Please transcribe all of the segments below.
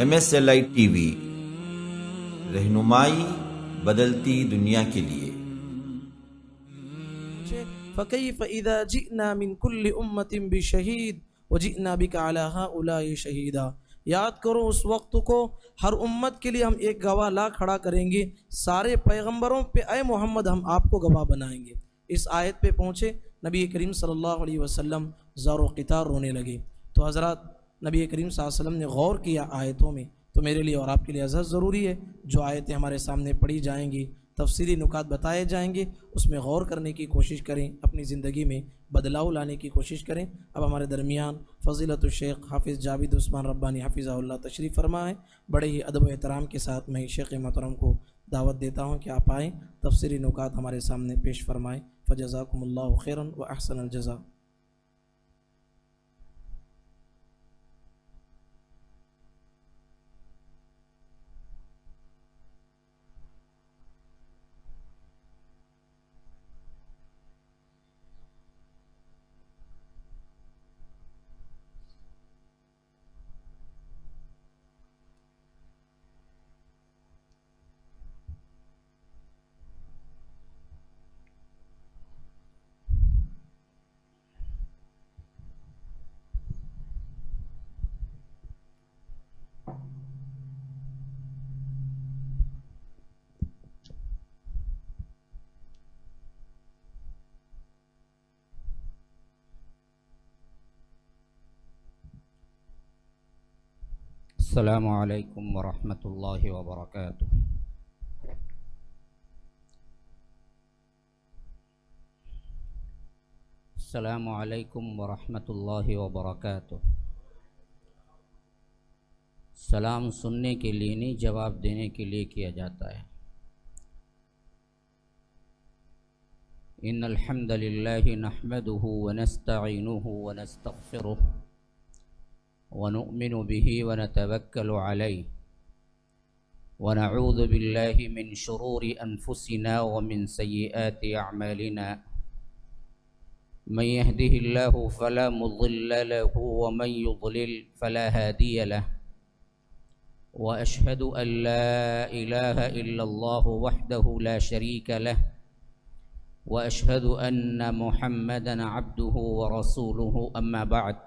MSLI TV رہنمائی بدلتی دنیا کے لیے۔ فَكَيْفَ إِذَا جِئْنَا مِنْ كُلِّ أُمَّةٍ بِشَهِيدٍ وَجِئْنَا بِكَ عَلَى هَؤُلَاءِ شَهِيدًا۔ یاد کرو اس وقت کو، ہر امت کے لیے ہم ایک گواہ لا کھڑا کریں گے، سارے پیغمبروں پہ اے محمد ہم آپ کو گواہ بنائیں گے۔ اس آیت پہ پہنچے نبی کریم صلی اللہ علیہ وسلم زار و قطار رونے لگے۔ تو حضرات نبی کریم صلی اللہ علیہ وسلم نے غور کیا آیتوں میں، تو میرے لیے اور آپ کے لیے حضرت ضروری ہے جو آیتیں ہمارے سامنے پڑھی جائیں گی، تفصیلی نکات بتائے جائیں گے، اس میں غور کرنے کی کوشش کریں، اپنی زندگی میں بدلاؤ لانے کی کوشش کریں۔ اب ہمارے درمیان فضیلت الشیخ حافظ جاوید عثمان ربانی حفظہ اللہ تشریف فرما ہے۔ بڑے ہی ادب و احترام کے ساتھ میں شیخ محترم کو دعوت دیتا ہوں کہ آپ آئیں، تفصیلی نکات ہمارے سامنے پیش فرمائیں۔ فجزاکم اللہ خیرا و احسن الجزاء۔ السلام علیکم ورحمۃ اللہ وبرکاتہ۔ السلام علیکم ورحمۃ اللہ وبرکاتہ۔ سلام سننے کے لیے نہیں، جواب دینے کے لیے کیا جاتا ہے۔ ان الحمد للہ نحمده ونستعینه ونستغفره ونؤمن به ونتوکل علیہ ونعوذ باللہ من شرور انفسنا ومن سیئات اعمالنا من يهده الله فلا مضل له ومن يضلل فلا هادي له واشهد ان لا اله الا الله وحده لا شريك له واشهد ان محمدا عبده ورسوله اما بعد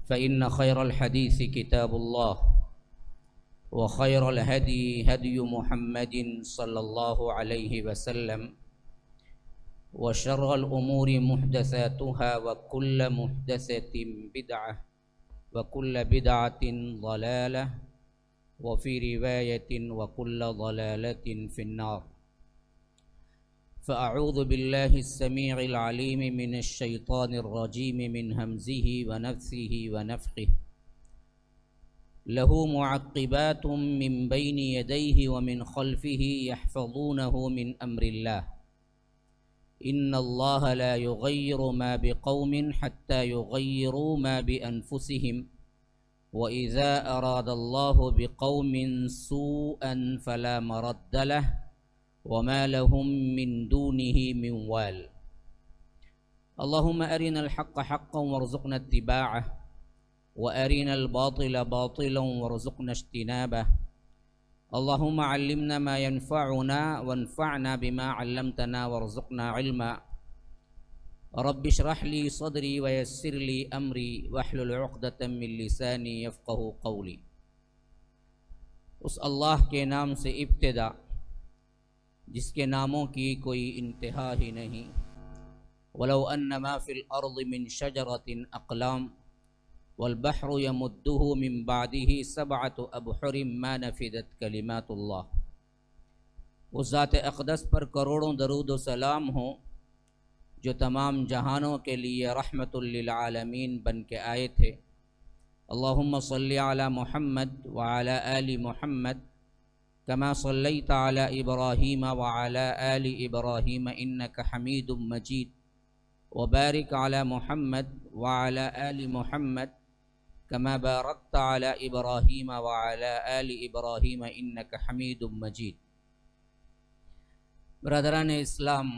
فإن خير الحديث كتاب الله وخير الهدي هدي محمد صلى الله عليه وسلم وشر الأمور محدثاتها وكل محدثة بدعة وكل بدعة ضلالة وفي رواية وكل ضلالة في النار۔ فأعوذ بالله السميع العليم من الشيطان الرجيم من همزه ونفثه ونفخه له معقبات من بين يديه ومن خلفه يحفظونه من أمر الله إن الله لا يغير ما بقوم حتى يغيروا ما بأنفسهم وإذا أراد الله بقوم سوءا فلا مرد له وما لهم من دونه من وال۔ اللهم أرنا الحق حقا وارزقنا اتباعه وأرنا الباطل باطلا وارزقنا اجتنابه۔ اللهم علمنا ما ينفعنا وانفعنا بما علمتنا وارزقنا علما۔ رب اشرح لي صدري ويسر لي أمري واحلل عقدة من لساني يفقه قولي۔ اس اللہ کے نام سے ابتدا جس کے ناموں کی کوئی انتہا ہی نہیں۔ ولو ان ما فی الارض من شجرۃ اقلام والبحر یمدہ من بعدہ سبعۃ ابحر ما نفدت کلمات اللہ۔ اس ذات اقدس پر کروڑوں درود و سلام ہوں جو تمام جہانوں کے لیے رحمت للعالمین بن کے آئے تھے۔ اللہم صلی علی محمد وعلی آل محمد كما صليت على إبراهيم وعلى آل إبراهيم إنك حميد مجيد وبارك على محمد وعلى آل محمد كما باركت على إبراهيم وعلى آل إبراهيم إنك حميد مجيد۔ برادران اسلام،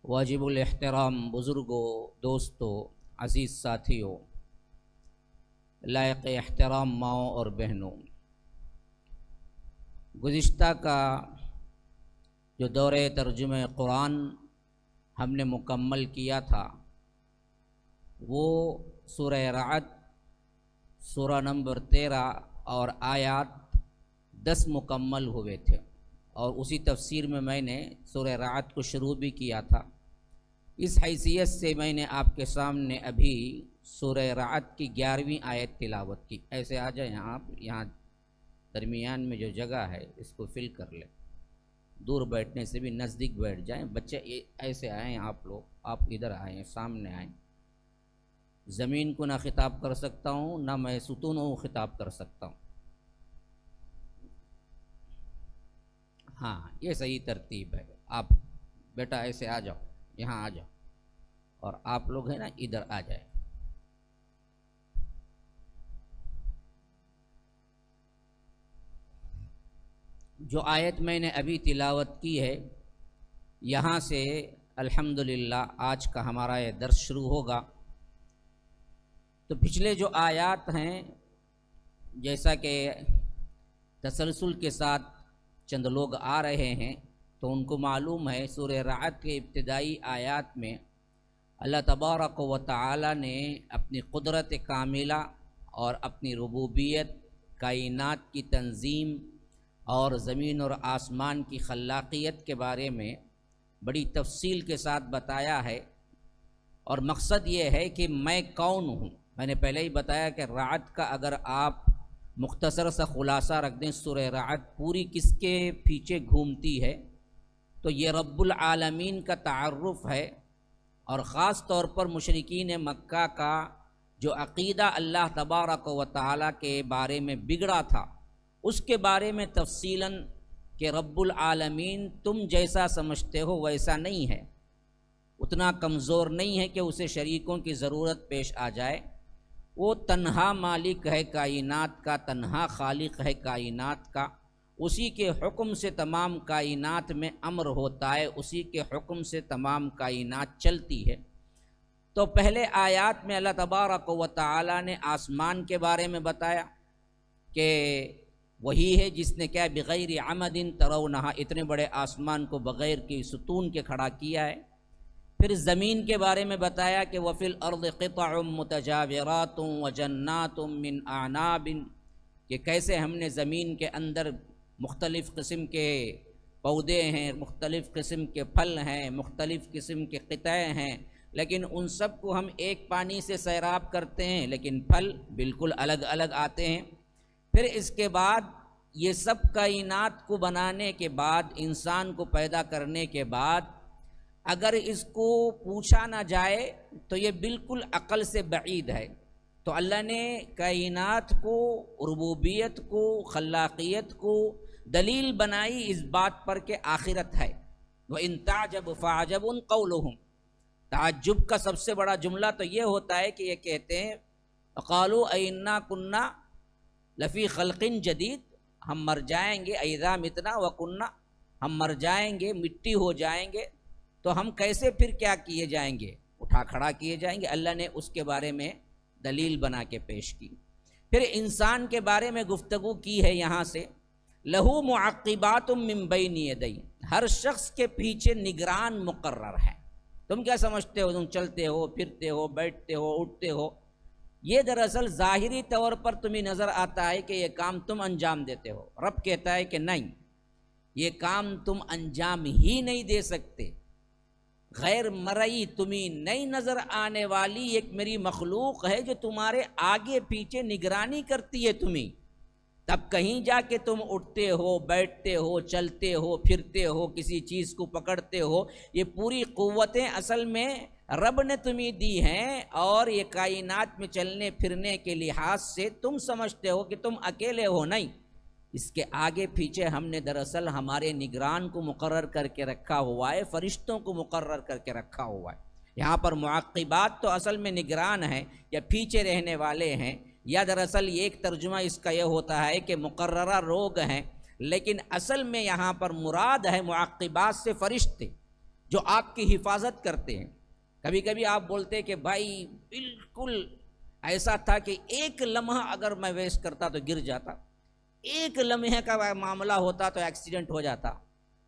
واجب الاحترام بزرگوں، دوستوں، عزیز ساتھیوں، لائق احترام ماؤں اور بہنوں، گزشتہ کا جو دورہ ترجمہ قرآن ہم نے مکمل کیا تھا وہ سورہ رعد سورہ نمبر 13 اور آیات 10 مکمل ہوئے تھے، اور اسی تفسیر میں نے سورہ رعد کو شروع بھی کیا تھا۔ اس حیثیت سے میں نے آپ کے سامنے ابھی سورہ رعد کی 11ویں آیت تلاوت کی۔ ایسے آ جائیں آپ، یہاں درمیان میں جو جگہ ہے اس کو فل کر لیں، دور بیٹھنے سے بھی نزدیک بیٹھ جائیں۔ بچے ایسے آئیں، آپ لوگ آپ ادھر آئیں، سامنے آئیں۔ زمین کو نہ خطاب کر سکتا ہوں، نہ میں ستونوں کو خطاب کر سکتا ہوں۔ ہاں یہ صحیح ترتیب ہے۔ آپ بیٹا ایسے آ جاؤ، یہاں آ جاؤ، اور آپ لوگ ہیں نا ادھر آ جائیں۔ جو آیت میں نے ابھی تلاوت کی ہے، یہاں سے الحمدللہ آج کا ہمارا یہ درس شروع ہوگا۔ تو پچھلے جو آیات ہیں، جیسا کہ تسلسل کے ساتھ چند لوگ آ رہے ہیں تو ان کو معلوم ہے سورہ رعد کے ابتدائی آیات میں اللہ تبارک و تعالی نے اپنی قدرت کاملہ اور اپنی ربوبیت، کائنات کی تنظیم اور زمین اور آسمان کی خلاقیت کے بارے میں بڑی تفصیل کے ساتھ بتایا ہے، اور مقصد یہ ہے کہ میں کون ہوں۔ میں نے پہلے ہی بتایا کہ رعد کا اگر آپ مختصر سا خلاصہ رکھ دیں، سورہ رعد پوری کس کے پیچھے گھومتی ہے، تو یہ رب العالمین کا تعارف ہے، اور خاص طور پر مشرکین مکہ کا جو عقیدہ اللہ تبارک و تعالیٰ کے بارے میں بگڑا تھا، اس کے بارے میں تفصیلاً کہ رب العالمین تم جیسا سمجھتے ہو ویسا نہیں ہے، اتنا کمزور نہیں ہے کہ اسے شریکوں کی ضرورت پیش آ جائے، وہ تنہا مالک ہے کائنات کا، تنہا خالق ہے کائنات کا، اسی کے حکم سے تمام کائنات میں امر ہوتا ہے، اسی کے حکم سے تمام کائنات چلتی ہے۔ تو پہلے آیات میں اللہ تبارک و تعالی نے آسمان کے بارے میں بتایا کہ وہی ہے جس نے کیا بغیر عمد ترونہا، اتنے بڑے آسمان کو بغیر کی ستون کے کھڑا کیا ہے۔ پھر زمین کے بارے میں بتایا کہ وَفِي الْأَرْضِ قِطَعٌ مُتَجَاوِرَاتٌ وَجَنَّاتٌ مِّنْ أَعْنَابٍ، کہ کیسے ہم نے زمین کے اندر مختلف قسم کے پودے ہیں، مختلف قسم کے پھل ہیں، مختلف قسم کے قطعے ہیں، لیکن ان سب کو ہم ایک پانی سے سیراب کرتے ہیں، لیکن پھل بالکل الگ الگ آتے ہیں۔ پھر اس کے بعد یہ سب کائنات کو بنانے کے بعد، انسان کو پیدا کرنے کے بعد اگر اس کو پوچھا نہ جائے تو یہ بالکل عقل سے بعید ہے۔ تو اللہ نے کائنات کو، ربوبیت کو، خلاقیت کو دلیل بنائی اس بات پر کہ آخرت ہے۔ وَإِن تَعْجَبْ فَعَجَبٌ قَوْلُهُمْ، تعجب کا سب سے بڑا جملہ تو یہ ہوتا ہے کہ یہ کہتے ہیں قَالُوا أَإِنَّا كُنَّا لَفِي خَلْقٍ جَدِيدٍ، ہم مر جائیں گے، اِذَا مِتْنَا وَكُنَّا، ہم مر جائیں گے، مٹی ہو جائیں گے، تو ہم کیسے پھر کیا کیے جائیں گے، اٹھا کھڑا کیے جائیں گے۔ اللہ نے اس کے بارے میں دلیل بنا کے پیش کی۔ پھر انسان کے بارے میں گفتگو کی ہے یہاں سے، لہو معقبات من بین یدی، ہر شخص کے پیچھے نگران مقرر ہے۔ تم کیا سمجھتے ہو تم چلتے ہو، پھرتے ہو، بیٹھتے ہو، اٹھتے ہو، یہ دراصل ظاہری طور پر تمہیں نظر آتا ہے کہ یہ کام تم انجام دیتے ہو۔ رب کہتا ہے کہ نہیں، یہ کام تم انجام ہی نہیں دے سکتے، غیر مرئی تمہیں نہیں نظر آنے والی ایک میری مخلوق ہے جو تمہارے آگے پیچھے نگرانی کرتی ہے تمہیں، تب کہیں جا کے تم اٹھتے ہو، بیٹھتے ہو، چلتے ہو، پھرتے ہو، کسی چیز کو پکڑتے ہو۔ یہ پوری قوتیں اصل میں رب نے تمہیں دی ہیں، اور یہ کائنات میں چلنے پھرنے کے لحاظ سے تم سمجھتے ہو کہ تم اکیلے ہو، نہیں، اس کے آگے پیچھے ہم نے دراصل ہمارے نگران کو مقرر کر کے رکھا ہوا ہے، فرشتوں کو مقرر کر کے رکھا ہوا ہے۔ یہاں پر معقبات تو اصل میں نگران ہیں یا پیچھے رہنے والے ہیں، یا دراصل ایک ترجمہ اس کا یہ ہوتا ہے کہ مقررہ لوگ ہیں، لیکن اصل میں یہاں پر مراد ہے معقبات سے فرشتے جو آپ کی حفاظت کرتے ہیں۔ کبھی کبھی آپ بولتے کہ بھائی بالکل ایسا تھا کہ ایک لمحہ اگر میں ویسٹ کرتا تو گر جاتا، ایک لمحے کا معاملہ ہوتا تو ایکسیڈنٹ ہو جاتا،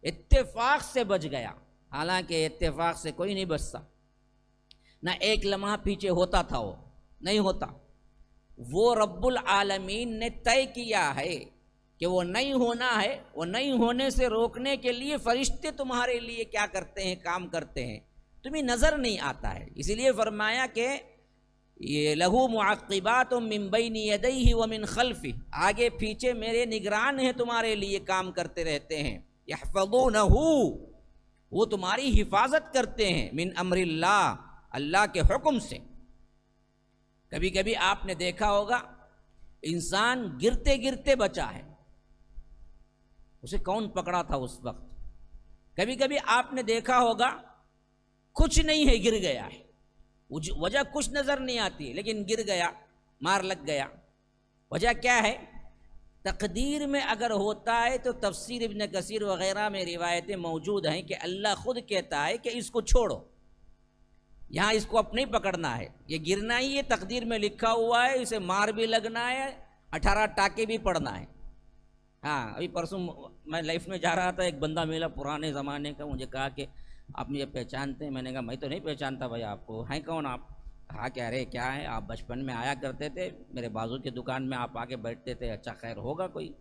اتفاق سے بچ گیا، حالانکہ اتفاق سے کوئی نہیں بچتا، نہ ایک لمحہ پیچھے ہوتا تھا، وہ نہیں ہوتا، وہ رب العالمین نے طے کیا ہے کہ وہ نہیں ہونا ہے، وہ نہیں ہونے سے روکنے کے لیے فرشتے تمہارے لیے کیا کرتے ہیں، کام کرتے ہیں، تمہیں نظر نہیں آتا ہے، اسی لیے فرمایا کہ یہ لہو معقبات من بین یدیہ ومن خلفہ، آگے پیچھے میرے نگران ہیں تمہارے لیے کام کرتے رہتے ہیں، یحفظونہ، وہ تمہاری حفاظت کرتے ہیں، من امر اللہ، اللہ کے حکم سے۔ کبھی کبھی آپ نے دیکھا ہوگا انسان گرتے گرتے بچا ہے، اسے کون پکڑا تھا اس وقت؟ کبھی کبھی آپ نے دیکھا ہوگا کچھ نہیں ہے، گر گیا ہے، وجہ کچھ نظر نہیں آتی لیکن گر گیا، مار لگ گیا، وجہ کیا ہے؟ تقدیر میں اگر ہوتا ہے تو تفسیر ابن کثیر وغیرہ میں روایتیں موجود ہیں کہ اللہ خود کہتا ہے کہ اس کو چھوڑو، یہاں اس کو اپنے پکڑنا ہے، یہ گرنا ہی یہ تقدیر میں لکھا ہوا ہے، اسے مار بھی لگنا ہے، 18 ٹاکے بھی پڑنا ہے۔ ہاں، ابھی پرسوں میں لائف میں جا رہا تھا، ایک بندہ ملا پرانے زمانے کا، مجھے کہا کہ آپ مجھے پہچانتے ہیں؟ میں نے کہا میں تو نہیں پہچانتا بھائی آپ کو، ہیں کون آپ؟ کہا کہ ارے کیا ہے، آپ بچپن میں آیا کرتے تھے میرے بازو کی دکان میں، آپ آ کے بیٹھتے تھے، اچھا خیر ہوگا کوئی،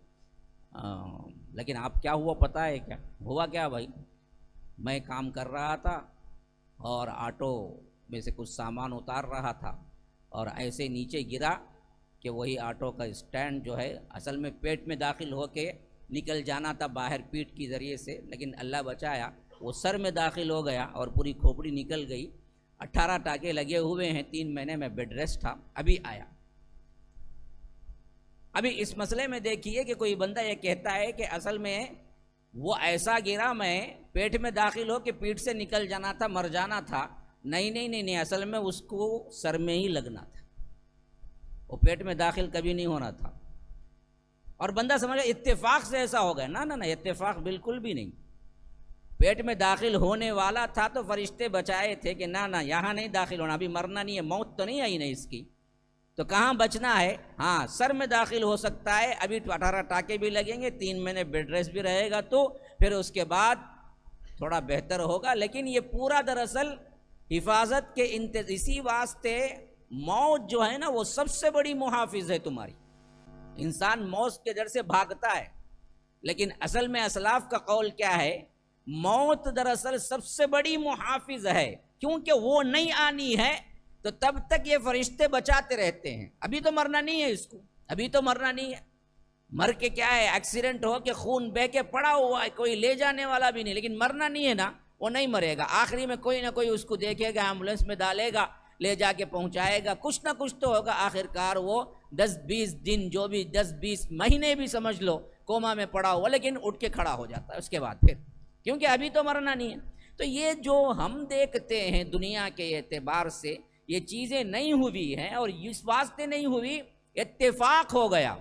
لیکن آپ کیا ہوا پتہ ہے کیا ہوا؟ کیا بھائی، میں کام کر رہا تھا اور آٹو میں سے کچھ سامان اتار رہا تھا اور ایسے نیچے گرا کہ وہی آٹو کا اسٹینڈ جو ہے اصل میں پیٹ میں داخل ہو کے نکل جانا تھا باہر پیٹ کی ذریعے سے، لیکن اللہ بچایا، وہ سر میں داخل ہو گیا اور پوری کھوپڑی نکل گئی، 18 ٹاکے لگے ہوئے ہیں، 3 مہینے میں بیڈ ریسٹ تھا، ابھی آیا۔ ابھی اس مسئلے میں دیکھیے کہ کوئی بندہ یہ کہتا ہے کہ اصل میں وہ ایسا گرا، میں پیٹ میں داخل ہو کے پیٹ سے نکل جانا تھا، مر جانا تھا، نہیں، اصل میں اس کو سر میں ہی لگنا تھا، وہ پیٹ میں داخل کبھی نہیں ہونا تھا، اور بندہ سمجھا اتفاق سے ایسا ہو گیا، نہ اتفاق بالکل بھی نہیں، پیٹ میں داخل ہونے والا تھا تو فرشتے بچائے تھے کہ نہ یہاں نہیں داخل ہونا، ابھی مرنا نہیں ہے، موت تو نہیں آئی نہیں اس کی، تو کہاں بچنا ہے؟ ہاں، سر میں داخل ہو سکتا ہے، ابھی 18 ٹاکے بھی لگیں گے، 3 مہینے بیڈ ریسٹ بھی رہے گا، تو پھر اس کے بعد تھوڑا بہتر ہوگا، لیکن یہ پورا دراصل حفاظت کے اسی واسطے موت جو ہے نا وہ سب سے بڑی محافظ ہے تمہاری۔ انسان موت کے ڈر سے بھاگتا ہے، لیکن اصل میں اسلاف کا قول کیا ہے؟ موت دراصل سب سے بڑی محافظ ہے، کیونکہ وہ نہیں آنی ہے تو تب تک یہ فرشتے بچاتے رہتے ہیں، ابھی تو مرنا نہیں ہے اس کو، ابھی تو مرنا نہیں ہے، مر کے کیا ہے، ایکسیڈنٹ ہو کے خون بہ کے پڑا ہوا ہے، کوئی لے جانے والا بھی نہیں، لیکن مرنا نہیں ہے نا، وہ نہیں مرے گا، آخری میں کوئی نہ کوئی اس کو دیکھے گا، ایمبولینس میں ڈالے گا، لے جا کے پہنچائے گا، کچھ نہ کچھ تو ہوگا، آخر کار وہ 10-20 دن، جو بھی 10-20 مہینے بھی سمجھ لو کوما میں پڑا ہوا، لیکن اٹھ کے کھڑا ہو جاتا ہے اس کے بعد پھر، کیونکہ ابھی تو مرنا نہیں ہے۔ تو یہ جو ہم دیکھتے ہیں دنیا کے اعتبار سے یہ چیزیں نہیں ہوئی ہیں، اور اس واسطے نہیں ہوئی، اتفاق ہو گیا،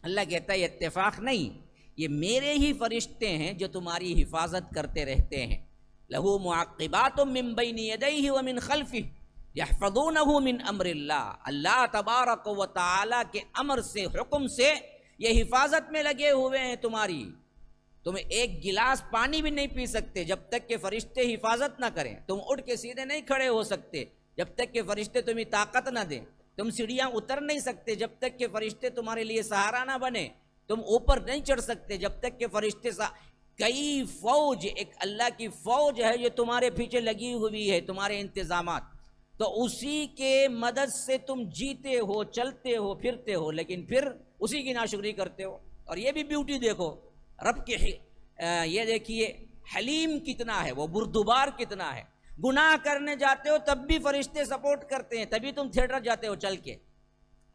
اللہ کہتا ہے اتفاق نہیں، یہ میرے ہی فرشتے ہیں جو تمہاری حفاظت کرتے رہتے ہیں، لہو معقبات من بین یدیہ ومن خلفہ یحفظونہ من امر اللہ، اللہ تبارک و تعالی کے امر سے، حکم سے یہ حفاظت میں لگے ہوئے ہیں تمہاری، تم ایک گلاس پانی بھی نہیں پی سکتے جب تک کہ فرشتے حفاظت نہ کریں، تم اٹھ کے سیدھے نہیں کھڑے ہو سکتے جب تک کہ فرشتے تمہیں طاقت نہ دیں، تم سیڑھیاں اتر نہیں سکتے جب تک کہ فرشتے تمہارے لیے سہارا نہ بنے، تم اوپر نہیں چڑھ سکتے جب تک کہ فرشتے کئی فوج، ایک اللہ کی فوج ہے جو تمہارے پیچھے لگی ہوئی ہے، تمہارے انتظامات، تو اسی کے مدد سے تم جیتے ہو، چلتے ہو، پھرتے ہو، لیکن پھر اسی کی ناشکری کرتے ہو۔ اور یہ بھی بیوٹی دیکھو رب کے، یہ دیکھیے حلیم کتنا ہے، وہ بردبار کتنا ہے، گناہ کرنے جاتے ہو تب بھی فرشتے سپورٹ کرتے ہیں، تبھی تم تھیٹر جاتے ہو چل کے،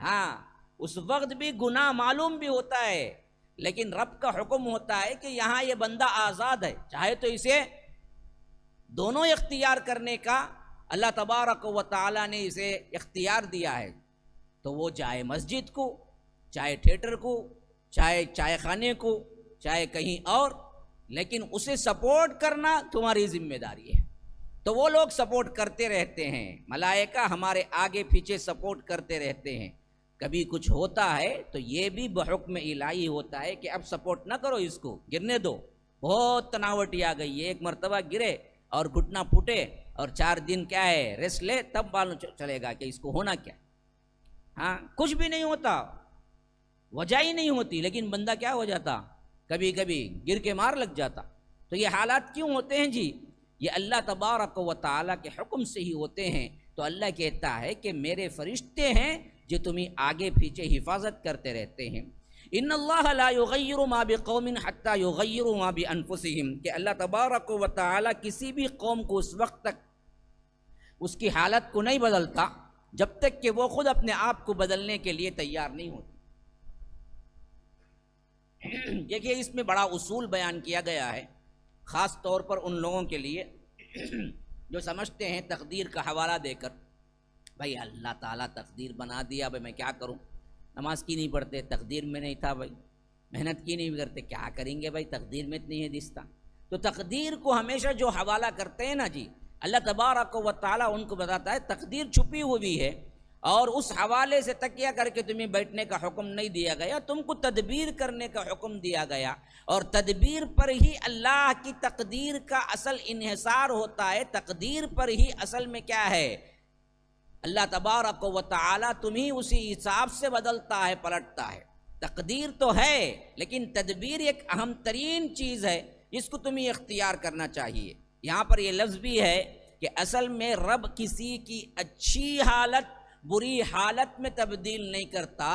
ہاں اس وقت بھی گناہ معلوم بھی ہوتا ہے، لیکن رب کا حکم ہوتا ہے کہ یہاں یہ بندہ آزاد ہے، چاہے تو اسے دونوں اختیار کرنے کا اللہ تبارک و تعالیٰ نے اسے اختیار دیا ہے، تو وہ چاہے مسجد کو، چاہے تھیٹر کو، چاہے چائے خانے کو، چاہے کہیں اور، لیکن اسے سپورٹ کرنا تمہاری ذمہ داری ہے، تو وہ لوگ سپورٹ کرتے رہتے ہیں، ملائکہ ہمارے آگے پیچھے سپورٹ کرتے رہتے ہیں. کبھی کچھ ہوتا ہے تو یہ بھی بحکم الہی ہوتا ہے کہ اب سپورٹ نہ کرو، اس کو گرنے دو، بہت تناوٹی آ گئی ہے، ایک مرتبہ گرے اور گھٹنا پھوٹے اور 4 دن کیا ہے ریسٹ لے، تب معلوم چلے گا کہ اس کو ہونا کیا. ہاں کچھ بھی نہیں ہوتا، وجہ ہی نہیں ہوتی، لیکن بندہ کیا ہو جاتا، کبھی کبھی گر کے مار لگ جاتا. تو یہ حالات کیوں ہوتے ہیں جی؟ یہ اللہ تبارک و تعالیٰ کے حکم سے ہی ہوتے ہیں. تو اللہ کہتا ہے کہ میرے فرشتے ہیں جو تمہیں آگے پیچھے حفاظت کرتے رہتے ہیں. ان اللہ لا یغیر ما بقوم حتی یغیروا ما بانفسہم، کہ اللہ تبارک و تعالیٰ کسی بھی قوم کو اس وقت تک اس کی حالت کو نہیں بدلتا جب تک کہ وہ خود اپنے آپ کو بدلنے کے لیے تیار نہیں ہوتی. دیکھیے اس میں بڑا اصول بیان کیا گیا ہے، خاص طور پر ان لوگوں کے لیے جو سمجھتے ہیں تقدیر کا حوالہ دے کر، بھائی اللہ تعالیٰ تقدیر بنا دیا، بھائی میں کیا کروں، نماز کی نہیں پڑھتے، تقدیر میں نہیں تھا، بھائی محنت کی نہیں کرتے، کیا کریں گے بھائی، تقدیر میں نہیں ہے دستا. تو تقدیر کو ہمیشہ جو حوالہ کرتے ہیں نا جی، اللہ تبارک و تعالیٰ ان کو بتاتا ہے تقدیر چھپی ہوئی ہے، اور اس حوالے سے تکیہ کر کے تمہیں بیٹھنے کا حکم نہیں دیا گیا، تم کو تدبیر کرنے کا حکم دیا گیا. اور تدبیر پر ہی اللہ کی تقدیر کا اصل انحصار ہوتا ہے. تقدیر پر ہی اصل میں کیا ہے، اللہ تبارک و تعالیٰ تمہیں اسی حساب سے بدلتا ہے، پلٹتا ہے. تقدیر تو ہے لیکن تدبیر ایک اہم ترین چیز ہے جس کو تمہیں اختیار کرنا چاہیے. یہاں پر یہ لفظ بھی ہے کہ اصل میں رب کسی کی اچھی حالت بری حالت میں تبدیل نہیں کرتا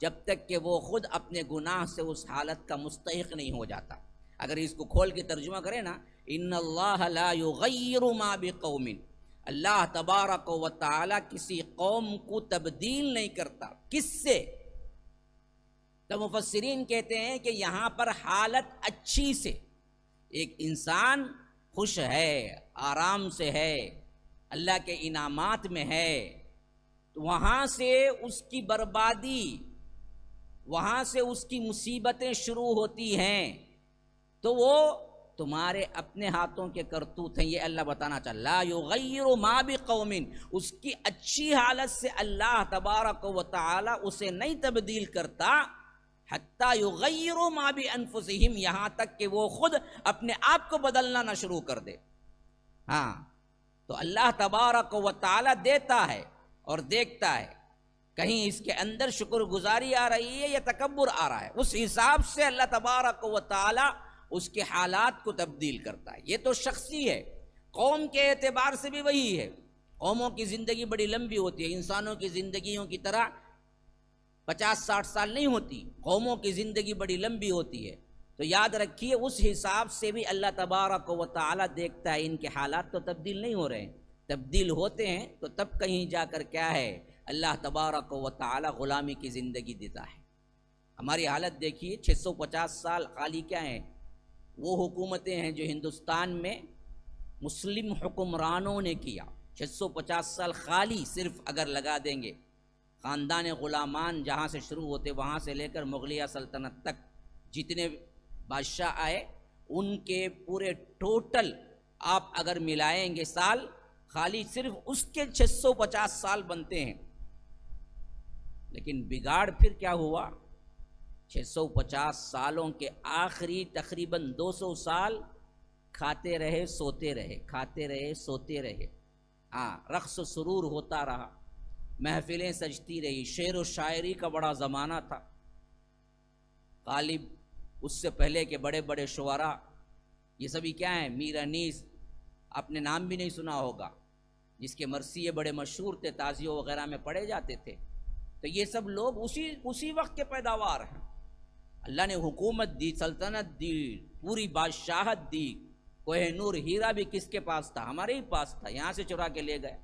جب تک کہ وہ خود اپنے گناہ سے اس حالت کا مستحق نہیں ہو جاتا. اگر اس کو کھول کے ترجمہ کریں نا، ان اللہ لا یغیر ما بقوم، اللہ تبارک و تعالی کسی قوم کو تبدیل نہیں کرتا. کس سے؟ تو مفسرین کہتے ہیں کہ یہاں پر حالت اچھی سے، ایک انسان خوش ہے، آرام سے ہے، اللہ کے انعامات میں ہے، تو وہاں سے اس کی بربادی، وہاں سے اس کی مصیبتیں شروع ہوتی ہیں. تو وہ تمہارے اپنے ہاتھوں کے کرتوت ہیں، یہ اللہ بتانا چاہتا. لا یغیر ما بقوم، اس کی اچھی حالت سے اللہ تبارک و تعالی اسے نہیں تبدیل کرتا حتی یغیروا ما بانفسہم، یہاں تک کہ وہ خود اپنے آپ کو بدلنا نہ شروع کر دے. ہاں تو اللہ تبارک و تعالی دیتا ہے اور دیکھتا ہے، کہیں اس کے اندر شکر گزاری آ رہی ہے یا تکبر آ رہا ہے، اس حساب سے اللہ تبارک و تعالی اس کے حالات کو تبدیل کرتا ہے. یہ تو شخصی ہے. قوم کے اعتبار سے بھی وہی ہے. قوموں کی زندگی بڑی لمبی ہوتی ہے، انسانوں کی زندگیوں کی طرح 50-60 سال نہیں ہوتی. قوموں کی زندگی بڑی لمبی ہوتی ہے. تو یاد رکھیے اس حساب سے بھی اللہ تبارک و تعالی دیکھتا ہے، ان کے حالات تو تبدیل نہیں ہو رہے ہیں. تبدیل ہوتے ہیں تو تب کہیں جا کر کیا ہے، اللہ تبارک و تعالی غلامی کی زندگی دیتا ہے. ہماری حالت دیکھیے، 650 سال خالی کیا ہیں، وہ حکومتیں ہیں جو ہندوستان میں مسلم حکمرانوں نے کیا. 650 سال خالی صرف اگر لگا دیں گے، خاندان غلامان جہاں سے شروع ہوتے وہاں سے لے کر مغلیہ سلطنت تک جتنے بادشاہ آئے، ان کے پورے ٹوٹل آپ اگر ملائیں گے سال، خالی صرف اس کے 650 سال بنتے ہیں. لیکن بگاڑ پھر کیا ہوا، 650 سالوں کے آخری تقریباً 200 سال کھاتے رہے سوتے رہے، کھاتے رہے سوتے رہے. ہاں رقص و سرور ہوتا رہا، محفلیں سجتی رہی، شعر و شاعری کا بڑا زمانہ تھا. غالب اس سے پہلے کے بڑے بڑے شعراء، یہ سبھی کیا ہیں، میر انیس، آپ نے نام بھی نہیں سنا ہوگا، جس کے مرثیے بڑے مشہور تھے، تعزیوں وغیرہ میں پڑھے جاتے تھے. تو یہ سب لوگ اسی وقت کے پیداوار ہیں. اللہ نے حکومت دی، سلطنت دی، پوری بادشاہت دی. کوہ نور ہیرا بھی کس کے پاس تھا؟ ہمارے ہی پاس تھا، یہاں سے چرا کے لے گئے.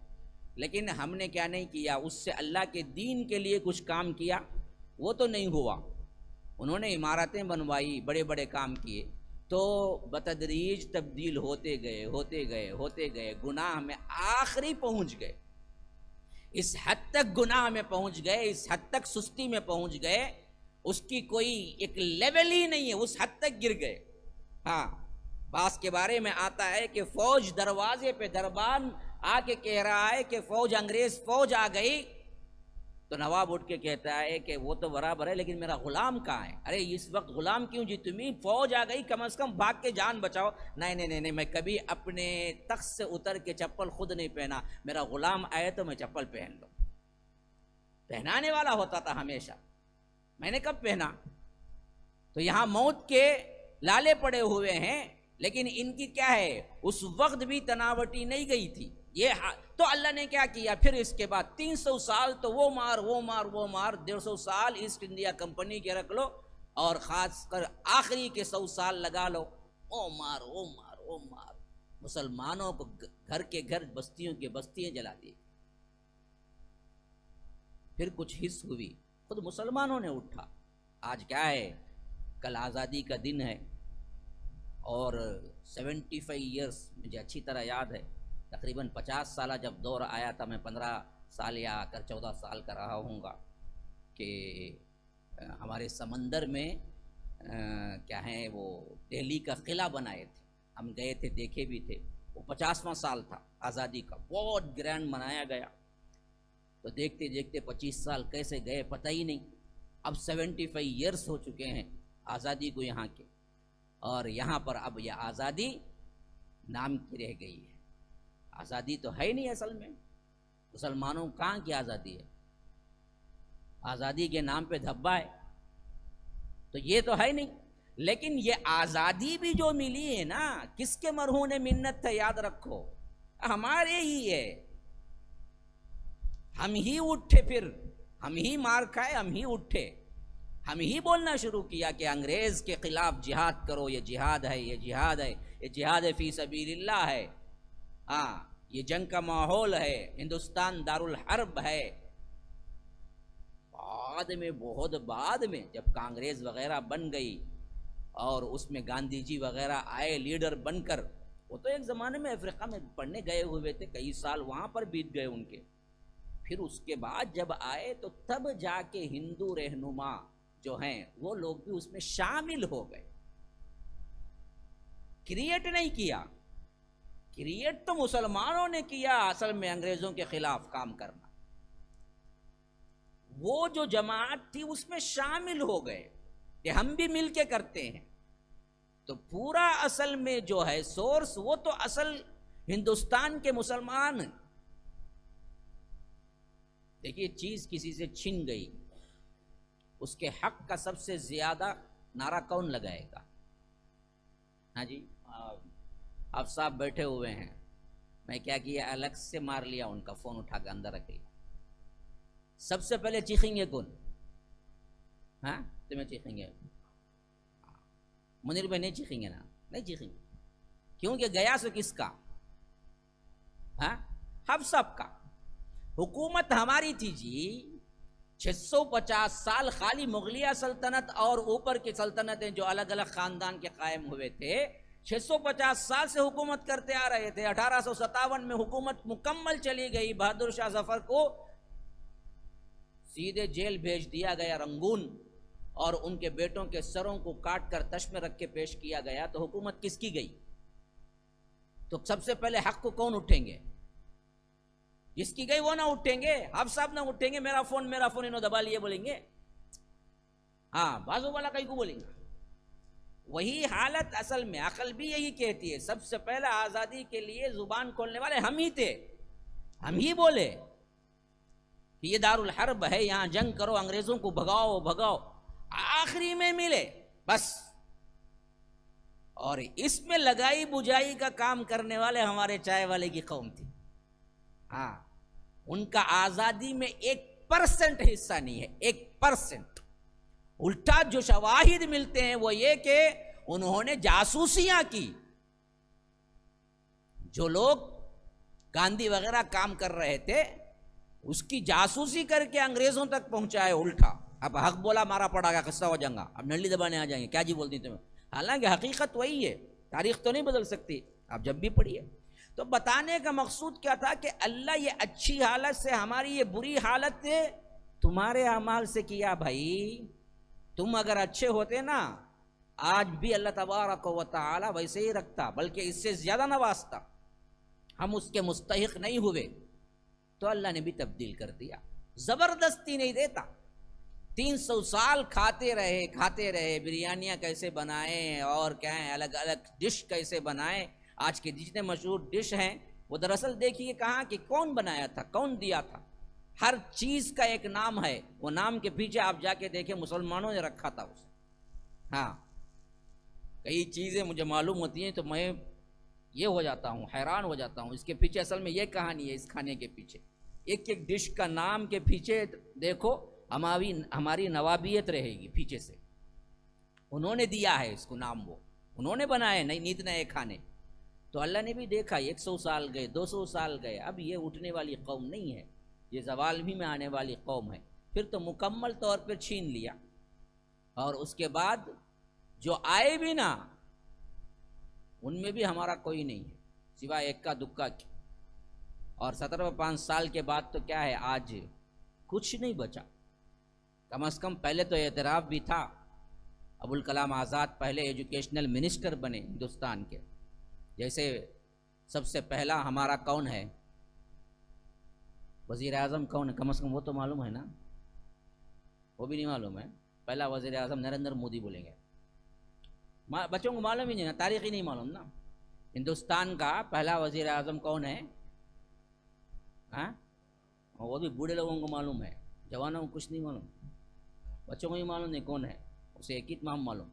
لیکن ہم نے کیا نہیں کیا، اس سے اللہ کے دین کے لیے کچھ کام کیا؟ وہ تو نہیں ہوا. انہوں نے عمارتیں بنوائی، بڑے بڑے کام کیے، تو بتدریج تبدیل ہوتے گئے ہوتے گئے ہوتے گئے، گناہ میں آخری پہنچ گئے. اس حد تک گناہ میں پہنچ گئے، اس حد تک سستی میں پہنچ گئے، اس کی کوئی ایک لیول ہی نہیں ہے، اس حد تک گر گئے. ہاں بعض کے بارے میں آتا ہے کہ فوج دروازے پہ دربان آ کے کہہ رہا ہے کہ فوج انگریز فوج آ گئی، تو نواب اٹھ کے کہتا ہے کہ وہ تو برابر ہے لیکن میرا غلام کہاں ہے؟ ارے اس وقت غلام کیوں جی، تمہیں فوج آ گئی، کم از کم بھاگ کے جان بچاؤ۔ نہیں نہیں نہیں، میں کبھی اپنے تخت سے اتر کے چپل خود نہیں پہنا، میرا غلام آئے تو میں چپل پہن لوں۔ پہنانے والا ہوتا تھا ہمیشہ، میں نے کب پہنا؟ تو یہاں موت کے لالے پڑے ہوئے ہیں، لیکن ان کی کیا ہے، اس وقت بھی تناوٹی نہیں گئی تھی۔ یہ تو اللہ نے کیا کیا پھر اس کے بعد 300 سال تو وہ مار 150 سال ایسٹ انڈیا کمپنی کے رکھ لو، اور خاص کر آخری کے 100 سال لگا لو، او مار مسلمانوں کو گھر کے گھر بستیوں کے بستیاں جلا دی۔ پھر کچھ حص ہوئی، خود مسلمانوں نے اٹھا۔ آج کیا ہے، کل آزادی کا دن ہے، اور 75 ایئرس مجھے اچھی طرح یاد ہے، تقریباً 50 سالہ جب دور آیا تھا، میں 15 سال یا آ کر 14 سال کا رہا ہوں گا، کہ ہمارے سمندر میں کیا ہیں وہ دہلی کا قلعہ بنائے تھے، ہم گئے تھے، دیکھے بھی تھے۔ وہ 50واں سال تھا آزادی کا، بہت گرینڈ منایا گیا۔ تو دیکھتے دیکھتے 25 سال کیسے گئے پتہ ہی نہیں۔ اب 75 ایئرس ہو چکے ہیں آزادی کو یہاں کے، اور یہاں پر اب یہ آزادی نام کی رہ گئی ہے، آزادی تو ہے نہیں اصل میں۔ مسلمانوں کہاں کی آزادی ہے؟ آزادی کے نام پہ دھبا ہے، تو یہ تو ہے نہیں۔ لیکن یہ آزادی بھی جو ملی ہے نا، کس کے مرہون منت ہے یاد رکھو، ہمارے ہی ہے۔ ہم ہی اٹھے، پھر ہم ہی مار کھائے، ہم ہی اٹھے، ہم ہی بولنا شروع کیا کہ انگریز کے خلاف جہاد کرو، یہ جہاد ہے، یہ جہاد ہے، یہ جہاد فی سبیل اللہ ہے، ہاں یہ جنگ کا ماحول ہے، ہندوستان دارالحرب ہے۔ بعد میں، بہت بعد میں، جب کانگریس وغیرہ بن گئی اور اس میں گاندھی جی وغیرہ آئے لیڈر بن کر، وہ تو ایک زمانے میں افریقہ میں پڑھنے گئے ہوئے تھے، کئی سال وہاں پر بیت گئے ان کے۔ پھر اس کے بعد جب آئے تو تب جا کے ہندو رہنما جو ہیں وہ لوگ بھی اس میں شامل ہو گئے۔ کریٹ نہیں کیا، کریٹ تو مسلمانوں نے کیا اصل میں انگریزوں کے خلاف کام کرنا۔ وہ جو جماعت تھی اس میں شامل ہو گئے کہ ہم بھی مل کے کرتے ہیں۔ تو پورا اصل میں جو ہے سورس، وہ تو اصل ہندوستان کے مسلمان۔ دیکھیے چیز کسی سے چھن گئی، اس کے حق کا سب سے زیادہ نعرہ کون لگائے گا؟ ہاں جی، آپ صاحب بیٹھے ہوئے ہیں، میں کیا کیا، الگ سے مار لیا ان کا فون، اٹھا کے اندر رکھ لیا۔ سب سے پہلے چیخیں گے کون؟ ہاں تمہیں چیخیں گے؟ منیر بھائی نہیں چیخیں گے نا؟ نہیں چیخیں گے، کیونکہ گیا سو کس کا؟ ہاں ہم سب کا۔ حکومت ہماری تھی جی، 650 سال خالی مغلیہ سلطنت اور اوپر کی سلطنتیں جو الگ الگ خاندان کے قائم ہوئے تھے، 650 سال سے حکومت کرتے آ رہے تھے۔ 1857 میں حکومت مکمل چلی گئی، بہادر شاہ ظفر کو سیدھے جیل بھیج دیا گیا رنگون، اور ان کے بیٹوں کے سروں کو کاٹ کر تش میں رکھ کے پیش کیا گیا۔ تو حکومت کس کی گئی؟ تو سب سے پہلے حق کو کون اٹھیں گے؟ جس کی گئی وہ نہ اٹھیں گے، آپ صاحب نہ اٹھیں گے، میرا فون انہوں دبا لیے بولیں گے، ہاں بازو والا کہیں کو بولیں گے۔ وہی حالت اصل میں عقل بھی یہی کہتی ہے، سب سے پہلے آزادی کے لیے زبان کھولنے والے ہم ہی تھے، ہم ہی بولے کہ یہ دارالحرب ہے، یہاں جنگ کرو، انگریزوں کو بھگاؤ بھگاؤ، آخری میں ملے بس۔ اور اس میں لگائی بجائی کا کام کرنے والے ہمارے چائے والے کی قوم تھی، ہاں ان کا آزادی میں 1% حصہ نہیں ہے، 1%۔ الٹا جو شواہد ملتے ہیں وہ یہ کہ انہوں نے جاسوسیاں کی، جو لوگ گاندھی وغیرہ کام کر رہے تھے اس کی جاسوسی کر کے انگریزوں تک پہنچائے الٹا۔ اب حق بولا مارا پڑا گا، قصہ ہو جائے گا، اب نلی دبانے آ جائیں گے، کیا جی بولتی تمہیں؟ حالانکہ حقیقت وہی ہے، تاریخ تو نہیں بدل سکتی، آپ جب بھی پڑھیے۔ تو بتانے کا مقصود کیا تھا کہ اللہ یہ اچھی حالت سے ہماری یہ بری حالت تمہارے اعمال سے کیا۔ بھائی تم اگر اچھے ہوتے نا، آج بھی اللہ تبارک و تعالی ویسے ہی رکھتا، بلکہ اس سے زیادہ نوازتا، ہم اس کے مستحق نہیں ہوئے تو اللہ نے بھی تبدیل کر دیا، زبردستی نہیں دیتا۔ 300 سال کھاتے رہے بریانیاں کیسے بنائیں اور کیا ہیں الگ الگ ڈش کیسے بنائیں۔ آج کے جتنے مشہور ڈش ہیں وہ دراصل دیکھیے کہاں کہ کون بنایا تھا، کون دیا تھا۔ ہر چیز کا ایک نام ہے، وہ نام کے پیچھے آپ جا کے دیکھیں مسلمانوں نے رکھا تھا اسے۔ ہاں کئی چیزیں مجھے معلوم ہوتی ہیں تو میں یہ ہو جاتا ہوں، حیران ہو جاتا ہوں، اس کے پیچھے اصل میں یہ کہانی ہے، اس کھانے کے پیچھے ایک ایک ڈش کا نام کے پیچھے دیکھو ہماری نوابیت رہے گی پیچھے سے۔ انہوں نے دیا ہے اس کو نام، وہ انہوں نے بنائے نئی نیت نئے کھانے، تو اللہ نے بھی دیکھا 100 سال گئے، 200 سال گئے، اب یہ اٹھنے والی قوم نہیں ہے، یہ زوال بھی میں آنے والی قوم ہے، پھر تو مکمل طور پر چھین لیا۔ اور اس کے بعد جو آئے بھی نا ان میں بھی ہمارا کوئی نہیں ہے سوائے ایک کا دکا کی، اور 17-5 سال کے بعد تو کیا ہے، آج کچھ نہیں بچا۔ کم از کم پہلے تو اعتراف بھی تھا، ابوالکلام آزاد پہلے ایجوکیشنل منسٹر بنے ہندوستان کے، جیسے سب سے پہلا ہمارا کون ہے وزیر اعظم کون ہے، کم از کم وہ تو معلوم ہے نا، وہ بھی نہیں معلوم ہے۔ پہلا وزیر اعظم نریندر مودی بولیں گے، بچوں کو معلوم ہی نہیں نا، تاریخ ہی نہیں معلوم نا۔ ہندوستان کا پہلا وزیر اعظم کون ہے؟ ہاں وہ بھی بوڑھے لوگوں کو معلوم ہے، جوانوں کو کچھ نہیں معلوم، بچوں کو ہی معلوم نہیں کون ہے، اسے ایک ہی نام معلوم،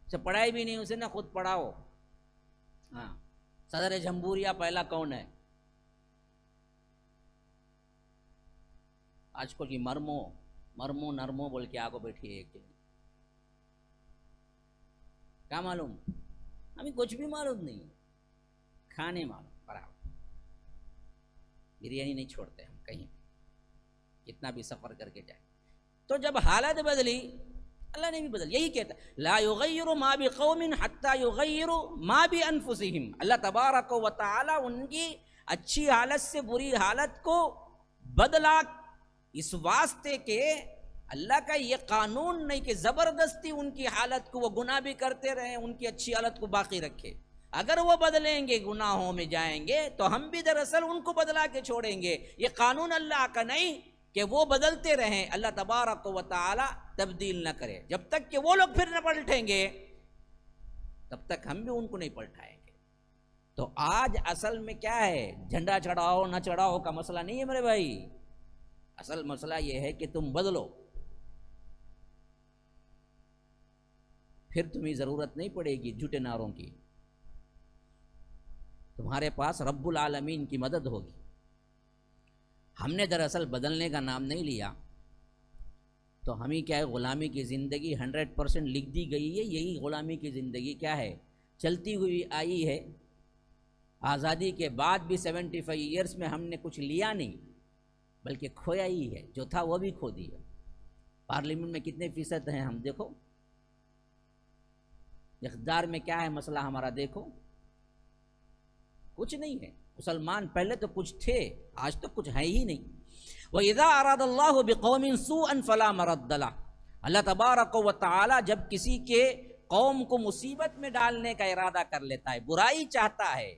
اسے پڑھائی بھی نہیں، اسے نہ خود پڑھاؤ۔ ہاں صدر جمہوریہ پہلا کون ہے؟ آج کل کی مرمو نرمو بول کے آگے بیٹھی ہے ایک، کیا معلوم؟ ہمیں کچھ بھی معلوم نہیں، کھانے معلوم برابر، بریانی نہیں چھوڑتے ہم کہیں کتنا بھی سفر کر کے جائیں۔ تو جب حالت بدلی اللہ نے بھی بدل، یہی کہتا لا یغیر ما بقوم حتی یغیر ما بانفسہم۔ اللہ تبارک و تعالی ان کی اچھی حالت سے بری حالت کو بدلا، اس واسطے کہ اللہ کا یہ قانون نہیں کہ زبردستی ان کی حالت کو وہ گناہ بھی کرتے رہیں، ان کی اچھی حالت کو باقی رکھے۔ اگر وہ بدلیں گے گناہوں میں جائیں گے تو ہم بھی دراصل ان کو بدلا کے چھوڑیں گے۔ یہ قانون اللہ کا نہیں کہ وہ بدلتے رہیں، اللہ تبارک و تعالی تبدیل نہ کرے۔ جب تک کہ وہ لوگ پھر نہ پلٹیں گے تب تک ہم بھی ان کو نہیں پلٹائیں گے۔ تو آج اصل میں کیا ہے، جھنڈا چڑھاؤ نہ چڑھاؤ کا مسئلہ نہیں ہے میرے بھائی، اصل مسئلہ یہ ہے کہ تم بدلو، پھر تمہیں ضرورت نہیں پڑے گی جھوٹے نعروں کی، تمہارے پاس رب العالمین کی مدد ہوگی۔ ہم نے دراصل بدلنے کا نام نہیں لیا، تو ہمیں کیا ہے، غلامی کی زندگی 100% لکھ دی گئی ہے، یہی غلامی کی زندگی کیا ہے، چلتی ہوئی آئی ہے۔ آزادی کے بعد بھی 75 ایئرس میں ہم نے کچھ لیا نہیں بلکہ کھویا ہی ہے، جو تھا وہ بھی کھو دیا۔ پارلیمنٹ میں کتنے فیصد ہیں ہم دیکھو، اقتدار میں کیا ہے مسئلہ ہمارا دیکھو، کچھ نہیں ہے۔ مسلمان پہلے تو کچھ تھے، آج تو کچھ ہے ہی نہیں۔ وَإِذَا أَرَادَ اللَّهُ بِقَوْمٍ سُوءًا فَلَا مَرَدَّ لَهُ، اللہ تبارک و تعالی جب کسی کے قوم کو مصیبت میں ڈالنے کا ارادہ کر لیتا ہے، برائی چاہتا ہے،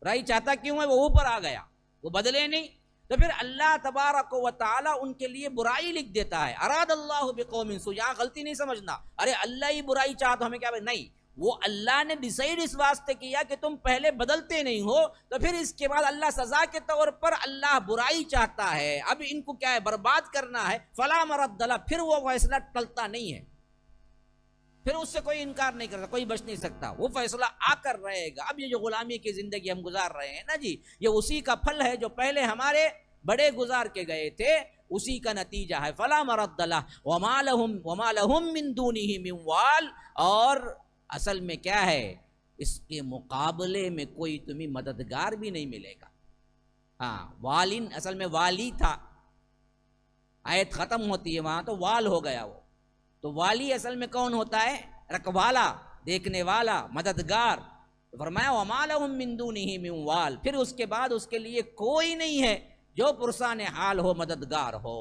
برائی چاہتا کیوں ہے، وہ اوپر آ گیا، وہ بدلے نہیں، تو پھر اللہ تبارک و تعالی ان کے لیے برائی لکھ دیتا ہے۔ اراد اللہ بقوم سوء، یہاں غلطی نہیں سمجھنا، ارے اللہ ہی برائی چاہتا ہمیں کیا، نہیں، وہ اللہ نے ڈیسائیڈ اس واسطے کیا کہ تم پہلے بدلتے نہیں ہو، تو پھر اس کے بعد اللہ سزا کے طور پر اللہ برائی چاہتا ہے، اب ان کو کیا ہے، برباد کرنا ہے، فلا مرد لہ، پھر وہ فیصلہ ٹلتا نہیں ہے، پھر اس سے کوئی انکار نہیں کرتا، کوئی بچ نہیں سکتا، وہ فیصلہ آ کر رہے گا۔ اب یہ جو غلامی کی زندگی ہم گزار رہے ہیں نا جی، یہ اسی کا پھل ہے جو پہلے ہمارے بڑے گزار کے گئے تھے، اسی کا نتیجہ ہے۔ فلا مرد لہ وما لہم من دونہ من وال، اور اصل میں کیا ہے، اس کے مقابلے میں کوئی تمہیں مددگار بھی نہیں ملے گا۔ ہاں والین اصل میں والی تھا، آیت ختم ہوتی ہے وہاں تو وال ہو گیا وہ، تو والی اصل میں کون ہوتا ہے، رکھوالا، دیکھنے والا، مددگار۔ فرمایا وما لہم من دونہ من وال، پھر اس کے بعد اس کے لیے کوئی نہیں ہے جو پرسان حال ہو، مددگار ہو۔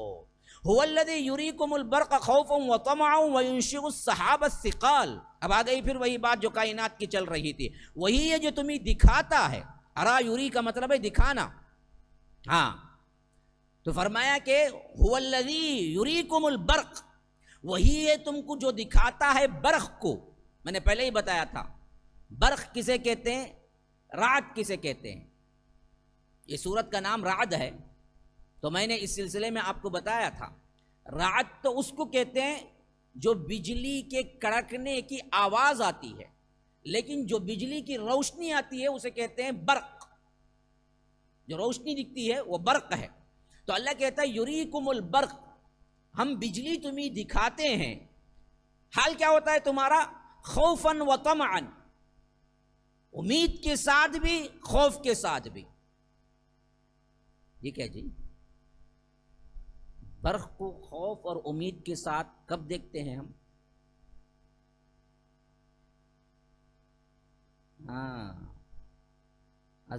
هو الذی یریکم البرق خوفا وطمعا وینشئ السحاب الثقال. اب آ گئی پھر وہی بات جو کائنات کی چل رہی تھی، وہی ہے جو تمہیں دکھاتا ہے. ارا یوری کا مطلب ہے دکھانا. ہاں تو فرمایا کہ هو الذی یریکم البرق، وہی ہے تم کو جو دکھاتا ہے برق کو. میں نے پہلے ہی بتایا تھا برق کسے کہتے ہیں، رعد کسے کہتے ہیں. یہ سورت کا نام رعد ہے، تو میں نے اس سلسلے میں آپ کو بتایا تھا رعد تو اس کو کہتے ہیں جو بجلی کے کڑکنے کی آواز آتی ہے، لیکن جو بجلی کی روشنی آتی ہے اسے کہتے ہیں برق. جو روشنی دکھتی ہے وہ برق ہے. تو اللہ کہتا ہے یریکم البرق، ہم بجلی تمہیں دکھاتے ہیں. حال کیا ہوتا ہے تمہارا؟ خوفاً و طمعاً، امید کے ساتھ بھی خوف کے ساتھ بھی. یہ کیا جی؟ برق کو خوف اور امید کے ساتھ کب دیکھتے ہیں ہم؟ ہاں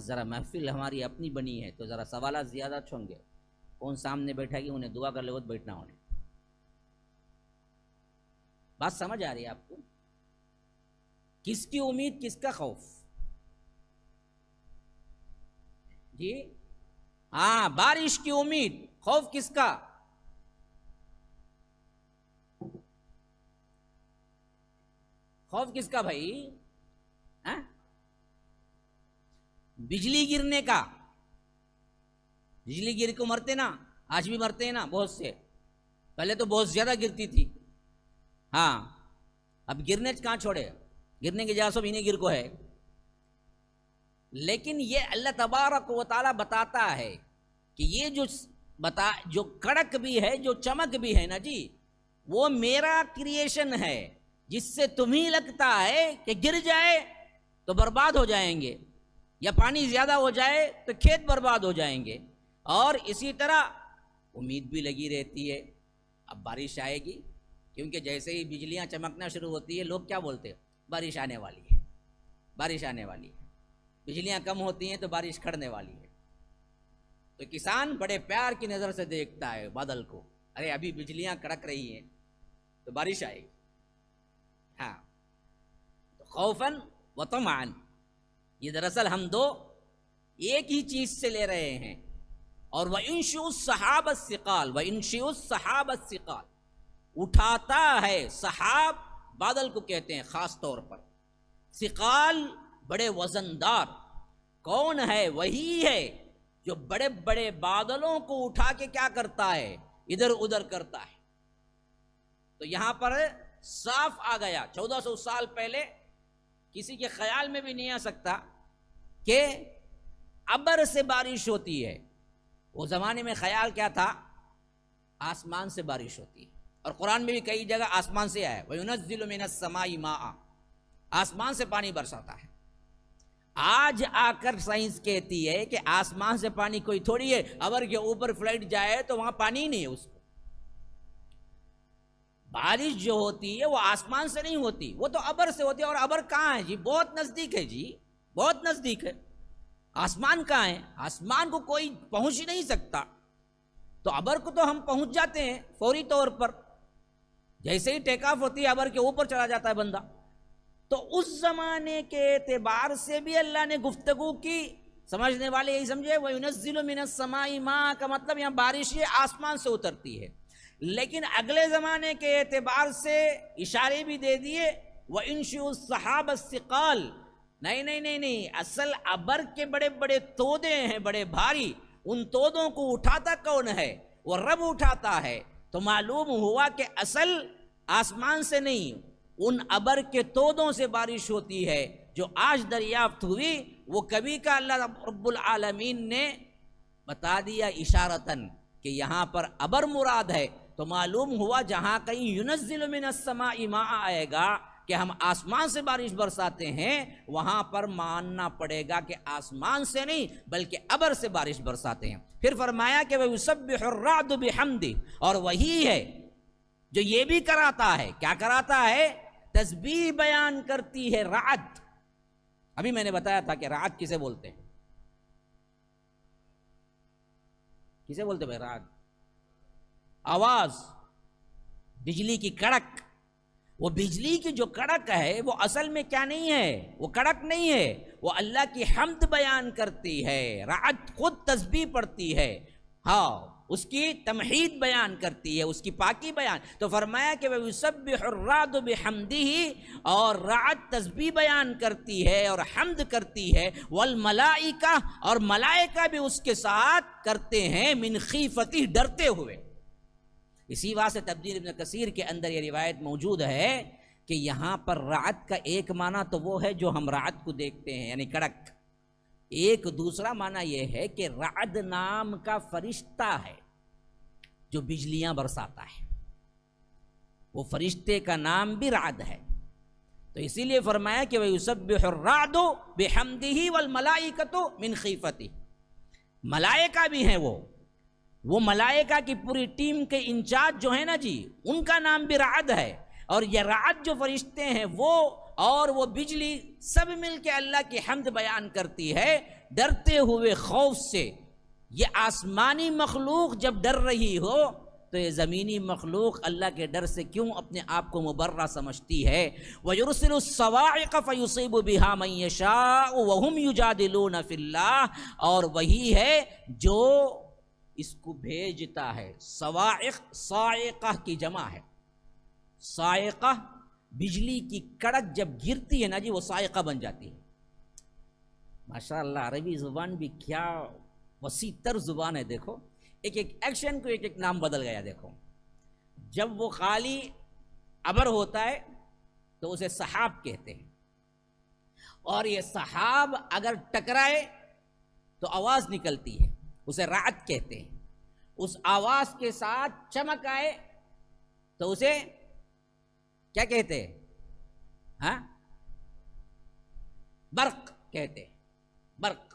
ذرا محفل ہماری اپنی بنی ہے تو ذرا سوالات زیادہ چھوں گے. کون سامنے بیٹھا کہ انہیں دعا کر لے وقت بیٹھنا ہونے. بات سمجھ آ رہی ہے آپ کو؟ کس کی امید کس کا خوف؟ جی ہاں بارش کی امید، خوف کس کا؟ خوف کس کا بھائی؟ بجلی گرنے کا. بجلی گر کو مرتے نا، آج بھی مرتے ہیں نا بہت سے. پہلے تو بہت زیادہ گرتی تھی، ہاں اب گرنے کہاں چھوڑے، گرنے کی جگہ سب انہیں گر کو ہے. لیکن یہ اللہ تبارک و تعالیٰ بتاتا ہے کہ یہ جو کڑک بھی ہے، جو چمک بھی ہے نا جی، وہ میرا کریشن ہے. جس سے تمہیں لگتا ہے کہ گر جائے تو برباد ہو جائیں گے، یا پانی زیادہ ہو جائے تو کھیت برباد ہو جائیں گے. اور اسی طرح امید بھی لگی رہتی ہے اب بارش آئے گی، کیونکہ جیسے ہی بجلیاں چمکنا شروع ہوتی ہے لوگ کیا بولتے ہیں؟ بارش آنے والی ہے، بارش آنے والی ہے. بجلیاں کم ہوتی ہیں تو بارش کھڑنے والی ہے. تو کسان بڑے پیار کی نظر سے دیکھتا ہے بادل کو، ارے ابھی بجلیاں کڑک رہی ہیں تو بارش آئے گی. ہاں تو خوفاً و طمعاً، یہ دراصل ہم دو ایک ہی چیز سے لے رہے ہیں. اور وَإِنشِئُ السَّحَابَ الثِّقَالَ، وَإِنشِئُ السَّحَابَ الثِّقَالَ، اٹھاتا ہے. سحاب بادل کو کہتے ہیں خاص طور پر. ثقال بڑے وزندار. کون ہے؟ وہی ہے جو بڑے بڑے بادلوں کو اٹھا کے کیا کرتا ہے؟ ادھر ادھر کرتا ہے. تو یہاں پر صاف آ گیا. 1400 سال پہلے کسی کے خیال میں بھی نہیں آ سکتا کہ ابر سے بارش ہوتی ہے. وہ زمانے میں خیال کیا تھا؟ آسمان سے بارش ہوتی ہے. اور قرآن میں بھی کئی جگہ آسمان سے آیا ہے وَيُنَزِّلُ مِنَ السَّمَاءِ مَاءً، آسمان سے پانی برساتا ہے. آج آ کر سائنس کہتی ہے کہ آسمان سے پانی کوئی تھوڑی ہے، ابر کے اوپر فلائٹ جائے تو وہاں پانی ہی نہیں ہے. اس کو بارش جو ہوتی ہے وہ آسمان سے نہیں ہوتی، وہ تو ابر سے ہوتی ہے. اور ابر کہاں ہے جی؟ بہت نزدیک ہے جی، بہت نزدیک ہے. آسمان کہاں ہے؟ آسمان کو کوئی پہنچ ہی نہیں سکتا. تو ابر کو تو ہم پہنچ جاتے ہیں فوری طور پر، جیسے ہی ٹیک آف ہوتی ہے ابر کے اوپر چلا جاتا ہے بندہ. تو اس زمانے کے اعتبار سے بھی اللہ نے گفتگو کی. سمجھنے والے یہی سمجھے وَيُنَزِّلُ مِنَ السَّمَاءِ مَاءً کا مطلب یہاں بارش یہ آسمان سے اترتی ہے. لیکن اگلے زمانے کے اعتبار سے اشارے بھی دے دیے وَإِنشِئُ السَّحَابَ الثِّقَالَ. نہیں، اصل ابر کے بڑے بڑے تودے ہیں، بڑے بھاری. ان تودوں کو اٹھاتا کون ہے؟ وہ رب اٹھاتا ہے. تو معلوم ہوا کہ اصل آسمان سے نہیں، ان ابر کے تودوں سے بارش ہوتی ہے. جو آج دریافت ہوئی وہ کبھی کا اللہ رب العالمین نے بتا دیا اشارتاً کہ یہاں پر ابر مراد ہے. تو معلوم ہوا جہاں کہیں يُنَزِّلُ مِنَ السَّمَاءِ مَاءً آئے گا کہ ہم آسمان سے بارش برساتے ہیں، وہاں پر ماننا پڑے گا کہ آسمان سے نہیں بلکہ ابر سے بارش برساتے ہیں. پھر فرمایا کہ وَيُسَبِّحُ الرَّعْدُ بِحَمْدِهِ، اور وہی ہے جو یہ بھی کراتا ہے. کیا کراتا ہے؟ تسبیح بیان کرتی ہے رعد. ابھی میں نے بتایا تھا کہ رعد کسے بولتے ہیں؟ کسے بولتے بھائی رعد؟ آواز، بجلی کی کڑک، وہ بجلی کی جو کڑک ہے وہ اصل میں کیا نہیں ہے، وہ کڑک نہیں ہے، وہ اللہ کی حمد بیان کرتی ہے، رعد خود تسبیح پڑھتی ہے، ہاں اس کی تمحید بیان کرتی ہے، اس کی پاکی بیان. تو فرمایا کہ وَيُسَبِّحُ الرَّعْدُ بِحَمْدِهِ، اور رعد تسبیح بیان کرتی ہے اور حمد کرتی ہے، وَالْمَلَائِكَةُ، اور ملائکہ بھی اس کے ساتھ کرتے ہیں، مِنْ خِیفَتِهِ، ڈرتے ہوئے. اسی واسطے تفسیر ابن کثیر کے اندر یہ روایت موجود ہے کہ یہاں پر رعد کا ایک معنی تو وہ ہے جو ہم رعد کو دیکھتے ہیں یعنی کڑک، ایک دوسرا معنی یہ ہے کہ رعد نام کا فرشتہ ہے جو بجلیاں برساتا ہے، وہ فرشتے کا نام بھی رعد ہے. تو اسی لیے فرمایا کہ وَيُسَبِّحُ الرَّعْدُ بِحَمْدِهِ وَالْمَلَائِكَةُ مِنْ خِیفَتِهِ، ملائکہ بھی ہیں، وہ ملائکہ کی پوری ٹیم کے انچارج جو ہیں نا جی، ان کا نام بھی رعد ہے. اور یہ رعد جو فرشتے ہیں وہ اور وہ بجلی سب مل کے اللہ کی حمد بیان کرتی ہے ڈرتے ہوئے خوف سے. یہ آسمانی مخلوق جب ڈر رہی ہو تو یہ زمینی مخلوق اللہ کے ڈر سے کیوں اپنے آپ کو مبرہ سمجھتی ہے. وَيُرْسِلُ الصَّوَاعِقَ فَيُصِيبُ بِهَا مَن يَشَاءُ وَهُمْ يُجَادِلُونَ فِي اللَّهِ، اور وہی ہے جو اس کو بھیجتا ہے. صواعق صاعقہ کی جمع ہے، صاعقہ بجلی کی کڑک جب گرتی ہے نا جی وہ صاعقہ بن جاتی ہے. ماشاءاللہ عربی زبان بھی کیا وسیع تر زبان ہے. دیکھو ایک ایک ایکشن کو ایک ایک نام بدل گیا. دیکھو جب وہ خالی ابر ہوتا ہے تو اسے سحاب کہتے ہیں، اور یہ سحاب اگر ٹکرائے تو آواز نکلتی ہے، اسے رعد کہتے ہیں. اس آواز کے ساتھ چمک آئے تو اسے کیا کہتے ہیں؟ ہاں برق کہتے ہیں، برق.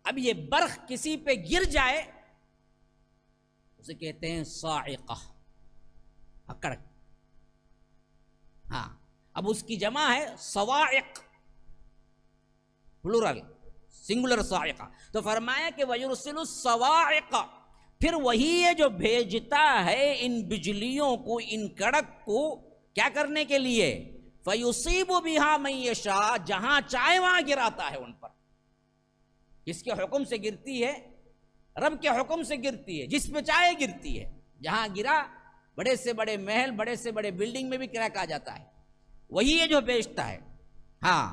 اب یہ برق کسی پہ گر جائے اسے کہتے ہیں صاعقہ، کڑک. ہاں اب اس کی جمع ہے صواعق، پلورل سنگولر صاعقہ. تو فرمایا کہ وَيُرْسِلُ الصَّوَاعِقَ، پھر وہی ہے جو بھیجتا ہے ان بجلیوں کو، ان کڑک کو کیا کرنے کے لیے؟ فَيُصِيبُ بِهَا مَن يَشَاءُ، جہاں چاہے وہاں گراتا ہے ان پر. کس کے حکم سے گرتی ہے؟ رب کے حکم سے گرتی ہے، جس پہ چاہے گرتی ہے. جہاں گرا بڑے سے بڑے محل، بڑے سے بڑے بلڈنگ میں بھی کریک آ جاتا ہے. وہی ہے جو بھیجتا ہے. ہاں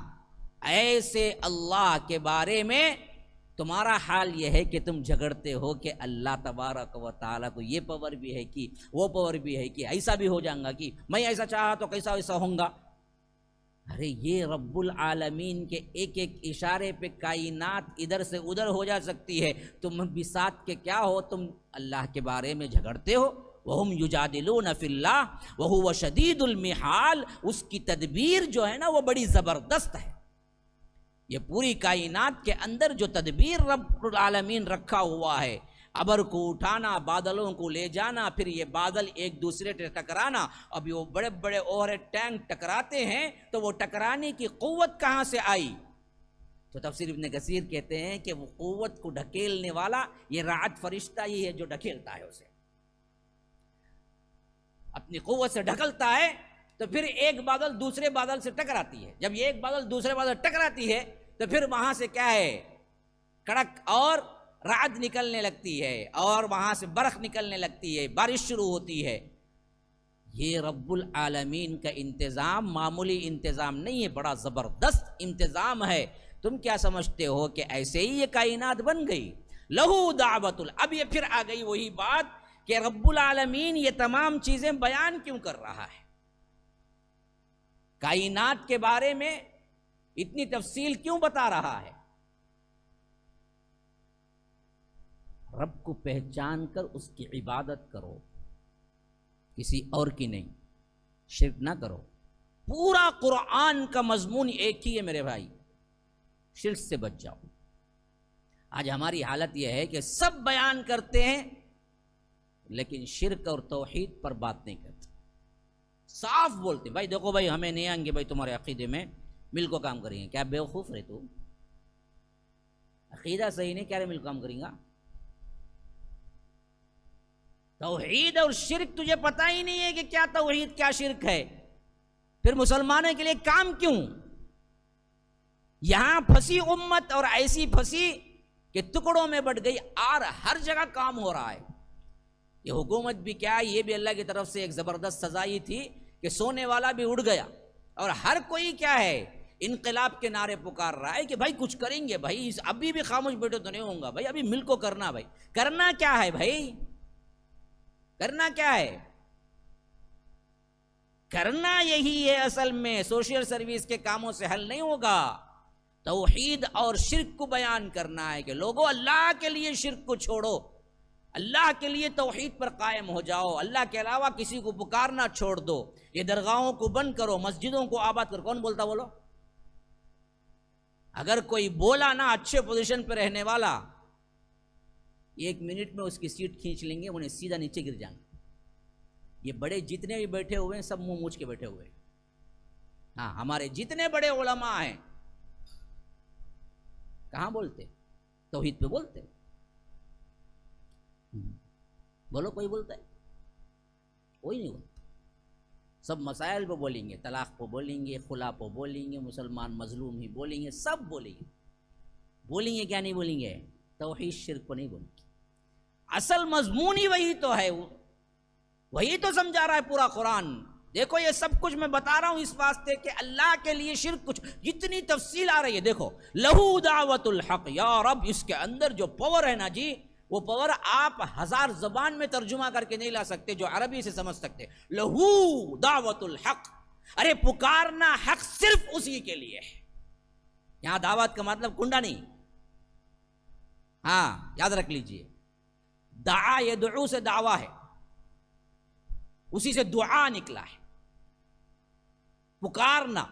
ایسے اللہ کے بارے میں تمہارا حال یہ ہے کہ تم جھگڑتے ہو کہ اللہ تبارک و تعالیٰ کو یہ پاور بھی ہے کہ وہ پاور بھی ہے کہ ایسا بھی ہو جائیں گا کہ میں ایسا چاہا تو کیسا ایسا ہوں گا. ارے یہ رب العالمین کے ایک ایک اشارے پہ کائنات ادھر سے ادھر ہو جا سکتی ہے. تم بھی ساتھ کے کیا ہو، تم اللہ کے بارے میں جھگڑتے ہو. وَهُمْ يُجَادِلُونَ فِي اللَّهِ وَهُوَ شَدِيدُ الْمِحَالِ، اس کی تدبیر جو ہے نا وہ بڑی زبردست ہے. یہ پوری کائنات کے اندر جو تدبیر رب العالمین رکھا ہوا ہے، ابر کو اٹھانا، بادلوں کو لے جانا، پھر یہ بادل ایک دوسرے سے ٹکرانا. اب وہ بڑے بڑے اوور ٹینک ٹکراتے ہیں تو وہ ٹکرانے کی قوت کہاں سے آئی؟ تو تفسیر ابن کثیر کہتے ہیں کہ وہ قوت کو ڈھکیلنے والا یہ رعد فرشتہ ہی ہے جو ڈھکیلتا ہے اسے، اپنی قوت سے ڈھکلتا ہے. تو پھر ایک بادل دوسرے بادل سے ٹکراتی ہے. جب یہ ایک بادل دوسرے بادل ٹکراتی ہے تو پھر وہاں سے کیا ہے؟ کڑک اور رعد نکلنے لگتی ہے، اور وہاں سے برق نکلنے لگتی ہے، بارش شروع ہوتی ہے. یہ رب العالمین کا انتظام معمولی انتظام نہیں ہے، بڑا زبردست انتظام ہے. تم کیا سمجھتے ہو کہ ایسے ہی یہ کائنات بن گئی؟ لہو دعوت اب یہ پھر آ گئی وہی بات کہ رب العالمین یہ تمام چیزیں بیان کیوں کر رہا ہے؟ کائنات کے بارے میں اتنی تفصیل کیوں بتا رہا ہے؟ رب کو پہچان کر اس کی عبادت کرو، کسی اور کی نہیں. شرک نہ کرو. پورا قرآن کا مضمون ایک ہی ہے میرے بھائی، شرک سے بچ جاؤ. آج ہماری حالت یہ ہے کہ سب بیان کرتے ہیں لیکن شرک اور توحید پر بات نہیں کرتے. صاف بولتے بھائی دیکھو بھائی ہمیں نہیں آئیں گے بھائی تمہارے عقیدے میں، مل کو کام کریں گے. کیا بیوقوف رہے تو؟ عقیدہ صحیح نہیں، کیا رہے مل کو کام کریں گا؟ توحید اور شرک تجھے پتہ ہی نہیں ہے کہ کیا توحید کیا شرک ہے، پھر مسلمانوں کے لیے کام کیوں؟ یہاں پھنسی امت اور ایسی پھنسی کہ ٹکڑوں میں بٹ گئی، اور ہر جگہ کام ہو رہا ہے۔ یہ حکومت بھی کیا، یہ بھی اللہ کی طرف سے ایک زبردست سزا ہی تھی کہ سونے والا بھی اڑ گیا، اور ہر کوئی کیا ہے انقلاب کے نعرے پکار رہا ہے کہ بھائی کچھ کریں گے بھائی، ابھی بھی خاموش بیٹھے تو نہیں ہوں گا بھائی، ابھی مل کو کرنا بھائی۔ کرنا کیا ہے بھائی؟ کرنا کیا ہے؟ کرنا یہی ہے اصل میں، سوشل سروس کے کاموں سے حل نہیں ہوگا۔ توحید اور شرک کو بیان کرنا ہے کہ لوگوں اللہ کے لیے شرک کو چھوڑو، اللہ کے لیے توحید پر قائم ہو جاؤ، اللہ کے علاوہ کسی کو پکارنا چھوڑ دو، یہ درگاہوں کو بند کرو، مسجدوں کو آباد کرو۔ کون بولتا بولو؟ اگر کوئی بولا نا اچھے پوزیشن پہ رہنے والا، 1 منٹ میں اس کی سیٹ کھینچ لیں گے، انہیں سیدھا نیچے گر جائیں گے۔ یہ بڑے جتنے بھی بیٹھے ہوئے ہیں سب منہ موچ کے بیٹھے ہوئے ہیں۔ ہاں، ہمارے جتنے بڑے علماء ہیں کہاں بولتے؟ توحید پہ بولتے؟ بولو، کوئی بولتا ہے؟ کوئی نہیں بولتا۔ سب مسائل پہ بولیں گے، طلاق پہ بولیں گے، خلا پہ بولیں گے، مسلمان مظلوم ہی بولیں گے، سب بولیں گے۔ بولیں گے کیا نہیں بولیں گے؟ توحید شرک کو نہیں بولیں گے۔ اصل مضمون ہی وہی تو ہے، وہی تو سمجھا رہا ہے پورا قرآن۔ دیکھو یہ سب کچھ میں بتا رہا ہوں اس واسطے کہ اللہ کے لیے شرک کچھ جتنی تفصیل آ رہی ہے، دیکھو لہو دعوت الحق، یا رب اس کے اندر جو پاور ہے نا جی، وہ پاور آپ 1000 زبان میں ترجمہ کر کے نہیں لا سکتے جو عربی سے سمجھ سکتے۔ لہو دعوت الحق، ارے پکارنا حق صرف اسی کے لیے ہے۔ یہاں دعوت کا مطلب کنڈا نہیں، ہاں یاد رکھ لیجئے، دعا یدعو سے دعویٰ ہے، اسی سے دعا نکلا ہے، پکارنا۔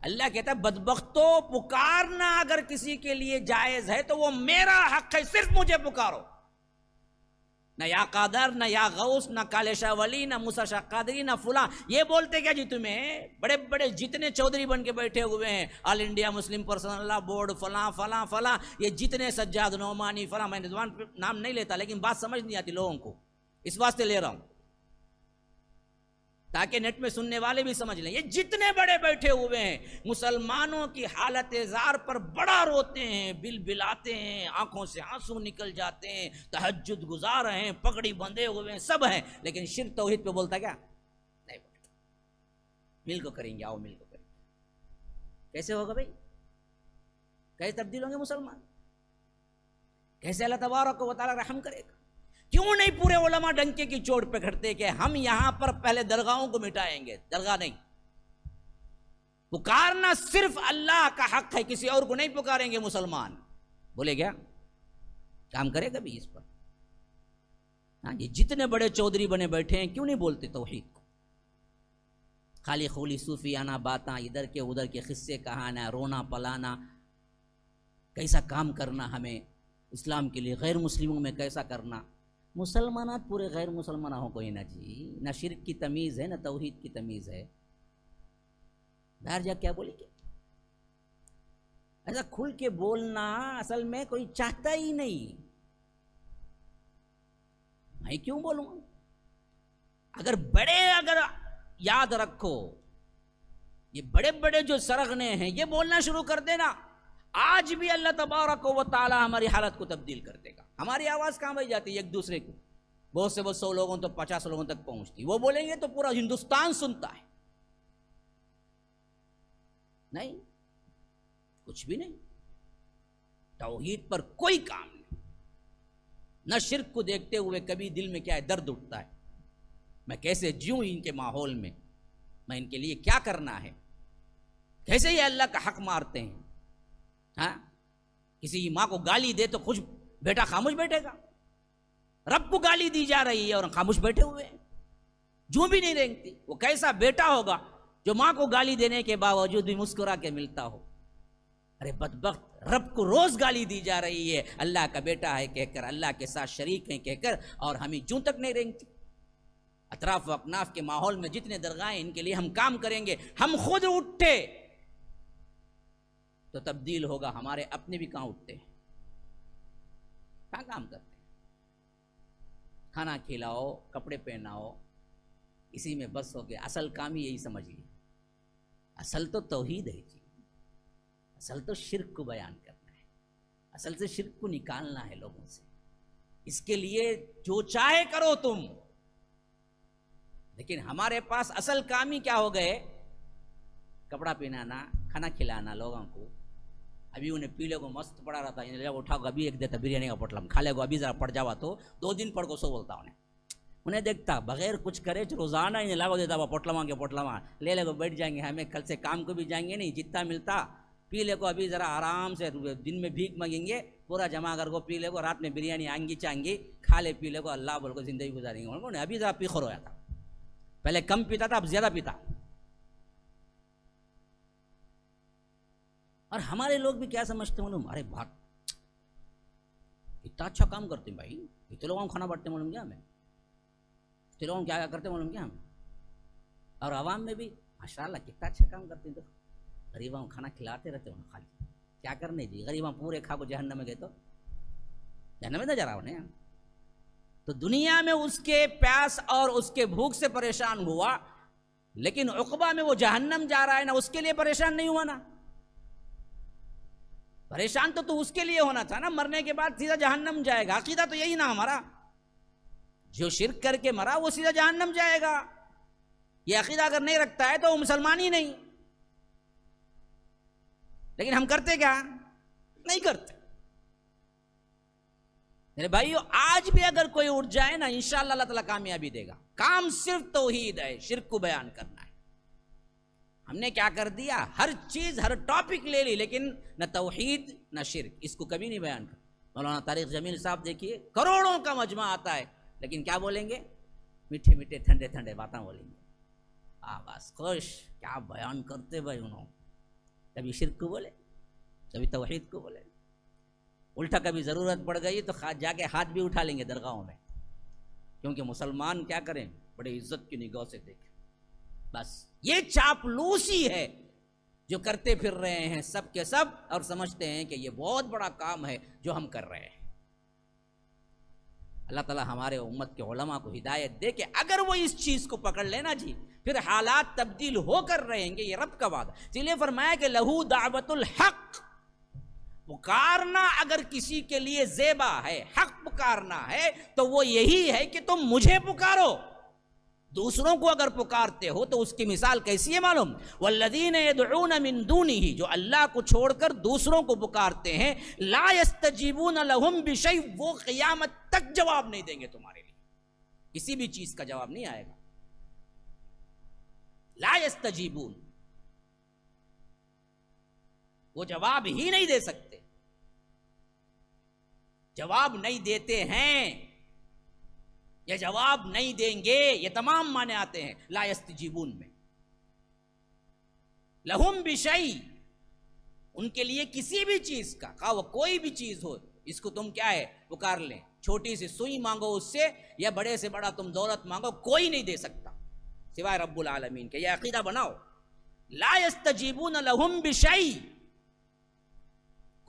اللہ کہتا ہے بدبختو، پکارنا اگر کسی کے لیے جائز ہے تو وہ میرا حق ہے، صرف مجھے پکارو۔ نہ یا قادر، نہ یا غوث، نہ کالے شاہ ولی، نہ موسیٰ شاہ قادری، نہ فلاں۔ یہ بولتے کیا جی تمہیں؟ بڑے بڑے جتنے چودھری بن کے بیٹھے ہوئے ہیں، آل انڈیا مسلم پرسنل لا بورڈ، فلاں فلاں فلاں، یہ جتنے سجاد نعمانی فلاں، میں نام نہیں لیتا لیکن بات سمجھ نہیں آتی لوگوں کو، اس واسطے لے رہا ہوں تاکہ نیٹ میں سننے والے بھی سمجھ لیں۔ یہ جتنے بڑے بیٹھے ہوئے ہیں مسلمانوں کی حالت زار پر بڑا روتے ہیں، بل بلاتے ہیں، آنکھوں سے آنسو نکل جاتے ہیں، تہجد گزار ہیں، پگڑی بندھے ہوئے ہیں، سب ہیں، لیکن شرک توحید پہ بولتا کیا نہیں بولتا۔ مل کو کریں گے، آؤ مل کو کریں گے۔ کیسے ہوگا بھائی؟ کیسے تبدیل ہوں گے مسلمان؟ کیسے اللہ تبارک و تعالی رحم کرے گا؟ کیوں نہیں پورے علماء ڈنکے کی چوٹ پہ کھڑتے کہ ہم یہاں پر پہلے درگاہوں کو مٹائیں گے؟ درگاہ نہیں، پکارنا صرف اللہ کا حق ہے، کسی اور کو نہیں پکاریں گے مسلمان۔ بولے گیا کام کرے گا بھی اس پر؟ ہاں، یہ جتنے بڑے چودھری بنے بیٹھے ہیں کیوں نہیں بولتے توحید کو؟ خالی خولی صوفیانہ باتاں، ادھر کے ادھر کے قصے کہانا، رونا پلانا، کیسا کام کرنا ہمیں اسلام کے لیے، غیر مسلموں میں کیسا کرنا۔ مسلمانات پورے غیر مسلمان ہوں کوئی نہ جی، نہ شرک کی تمیز ہے نہ توحید کی تمیز ہے۔ باہر جا کیا بولیں گے؟ ایسا کھل کے بولنا اصل میں کوئی چاہتا ہی نہیں۔ میں کیوں بولوں؟ اگر یاد رکھو، یہ بڑے بڑے جو سرغنے ہیں یہ بولنا شروع کر دینا، آج بھی اللہ تبارک و تعالی ہماری حالت کو تبدیل کر دے گا۔ ہماری آواز کہاں بھائی جاتی ہے ایک دوسرے کو؟ بہت سے 100 لوگوں تو 50 لوگوں تک پہنچتی، وہ بولیں گے تو پورا ہندوستان سنتا ہے۔ نہیں، کچھ بھی نہیں، توحید پر کوئی کام نہیں۔ نہ شرک کو دیکھتے ہوئے کبھی دل میں کیا ہے درد اٹھتا ہے، میں کیسے جیوں ان کے ماحول میں، میں ان کے لیے کیا کرنا ہے، کیسے یہ اللہ کا حق مارتے ہیں۔ ہاں، کسی ماں کو گالی دے تو خوش بیٹا خاموش بیٹھے گا، رب کو گالی دی جا رہی ہے اور خاموش بیٹھے ہوئے ہیں، جو بھی نہیں رینگتی۔ وہ کیسا بیٹا ہوگا جو ماں کو گالی دینے کے باوجود بھی مسکرا کے ملتا ہو؟ ارے بدبخت، رب کو روز گالی دی جا رہی ہے اللہ کا بیٹا ہے کہہ کر، اللہ کے ساتھ شریک ہیں کہہ کر، اور ہمیں جوں تک نہیں رینگتی۔ اطراف و اکناف کے ماحول میں جتنے درگاہیں ان کے لیے ہم کام کریں گے، ہم خود اٹھے تو تبدیل ہوگا۔ ہمارے اپنے بھی کہاں اٹھتے ہیں، کہاں کام کرتے ہیں؟ کھانا کھلاؤ، کپڑے پہناؤ، اسی میں بس ہو گیا. اصل کام ہی یہی سمجھ لیے. اصل تو توحید ہے جی، اصل تو شرک کو بیان کرنا ہے، اصل سے شرک کو نکالنا ہے لوگوں سے. اس کے لیے جو چاہے کرو تم، لیکن ہمارے پاس اصل کام ہی کیا ہو گئے؟ کپڑا پہنانا، کھانا کھلانا لوگوں کو. ابھی انہیں پیلے کو مست پڑا رہا تھا، جب اٹھا کو ابھی ایک دیتا بریانی کا پوٹلم کھا لے گو، ابھی ذرا پڑ جاوا تو 2 دن پڑ کو سو بولتا انہیں دیکھتا بغیر کچھ کرے روزانہ انہیں لاگو دیتا وہ پوٹلما کے پوٹلما لے لے کو بیٹھ جائیں گے. ہمیں کل سے کام کو بھی جائیں گے نہیں، جتنا ملتا پی لے کو ابھی ذرا آرام سے دن میں بھیک مانگیں گے، پورا جمع کر کو پی لے کو، رات میں بریانی آئیں گی کھا لے پی لے کو، اللہ بول کو زندگی گزاریں گے. انہوں نے ابھی ذرا پیخر ہوا تھا، پہلے کم پیتا تھا اب زیادہ پیتا. اور ہمارے لوگ بھی کیا سمجھتے ہیں معلوم؟ ارے بات اتنا اچھا کام کرتے ہیں بھائی، اتنے لوگوں کو کھانا بانٹتے معلوم کیا ہمیں، اتنے لوگوں کیا کرتے معلوم کیا ہمیں. اور عوام میں بھی ماشاء اللہ کتنا اچھا کام کرتے ہیں. تو غریبوں کو کھانا کھلاتے رہتے ہیں خالی کیا کرنے جی. غریباں پورے کھا کو جہنم میں گئے تو جہنم میں نہ جا رہا انہیں. تو دنیا میں اس کے پیاس اور اس کے بھوک سے پریشان ہوا، لیکن عقبہ میں وہ جہنم جا رہا ہے نا، اس کے لیے پریشان نہیں ہوا نا. پریشان تو اس کے لیے ہونا تھا نا، مرنے کے بعد سیدھا جہنم جائے گا. عقیدہ تو یہی نا ہمارا، جو شرک کر کے مرا وہ سیدھا جہنم جائے گا. یہ عقیدہ اگر نہیں رکھتا ہے تو وہ مسلمان ہی نہیں. لیکن ہم کرتے کیا؟ نہیں کرتے. میرے بھائیو آج بھی اگر کوئی اٹھ جائے نا انشاءاللہ اللہ تعالیٰ کامیابی دے گا. کام صرف توحید ہے، شرک کو بیان کرنا ہے. ہم نے کیا کر دیا؟ ہر چیز ہر ٹاپک لے لی، لیکن نہ توحید نہ شرک، اس کو کبھی نہیں بیان کر. مولانا طارق جمیل صاحب دیکھیے کروڑوں کا مجمع آتا ہے، لیکن کیا بولیں گے؟ میٹھے میٹھے ٹھنڈے ٹھنڈے باتیں بولیں گے. بس خوش کیا بیان کرتے بھائی انہوں. کبھی شرک کو بولے، کبھی توحید کو بولے. الٹا کبھی ضرورت پڑ گئی تو جا کے ہاتھ بھی اٹھا لیں گے درگاہوں میں، کیونکہ مسلمان کیا کریں بڑے عزت کی نگاہ سے دیکھیں. بس یہ چاپلوسی ہے جو کرتے پھر رہے ہیں سب کے سب، اور سمجھتے ہیں کہ یہ بہت بڑا کام ہے جو ہم کر رہے ہیں. اللہ تعالیٰ ہمارے امت کے علماء کو ہدایت دے کہ اگر وہ اس چیز کو پکڑ لینا جی پھر حالات تبدیل ہو کر رہیں گے. یہ رب کا وعدہ. اس لیے فرمایا کہ لہو دعوت الحق، پکارنا اگر کسی کے لیے زیبا ہے، حق پکارنا ہے تو وہ یہی ہے کہ تم مجھے پکارو. دوسروں کو اگر پکارتے ہو تو اس کی مثال کیسی ہے معلوم؟ والذین یدعون من دونہ، جو اللہ کو چھوڑ کر دوسروں کو پکارتے ہیں، لا یستجیبون لہم بشیء، وہ قیامت تک جواب نہیں دیں گے تمہارے لیے، کسی بھی چیز کا جواب نہیں آئے گا. لا یستجیبون، وہ جواب ہی نہیں دے سکتے، جواب نہیں دیتے ہیں یا جواب نہیں دیں گے، یہ تمام معنی آتے ہیں لا یستجیبون میں. لہم بشیء، ان کے لیے کسی بھی چیز کا، خواہ وہ کوئی بھی چیز ہو، اس کو تم کیا ہے پکار لیں. چھوٹی سی سوئی مانگو اس سے یا بڑے سے بڑا تم دولت مانگو، کوئی نہیں دے سکتا سوائے رب العالمین کے. یہ عقیدہ بناؤ. لا یستجیبون لہم بشیء،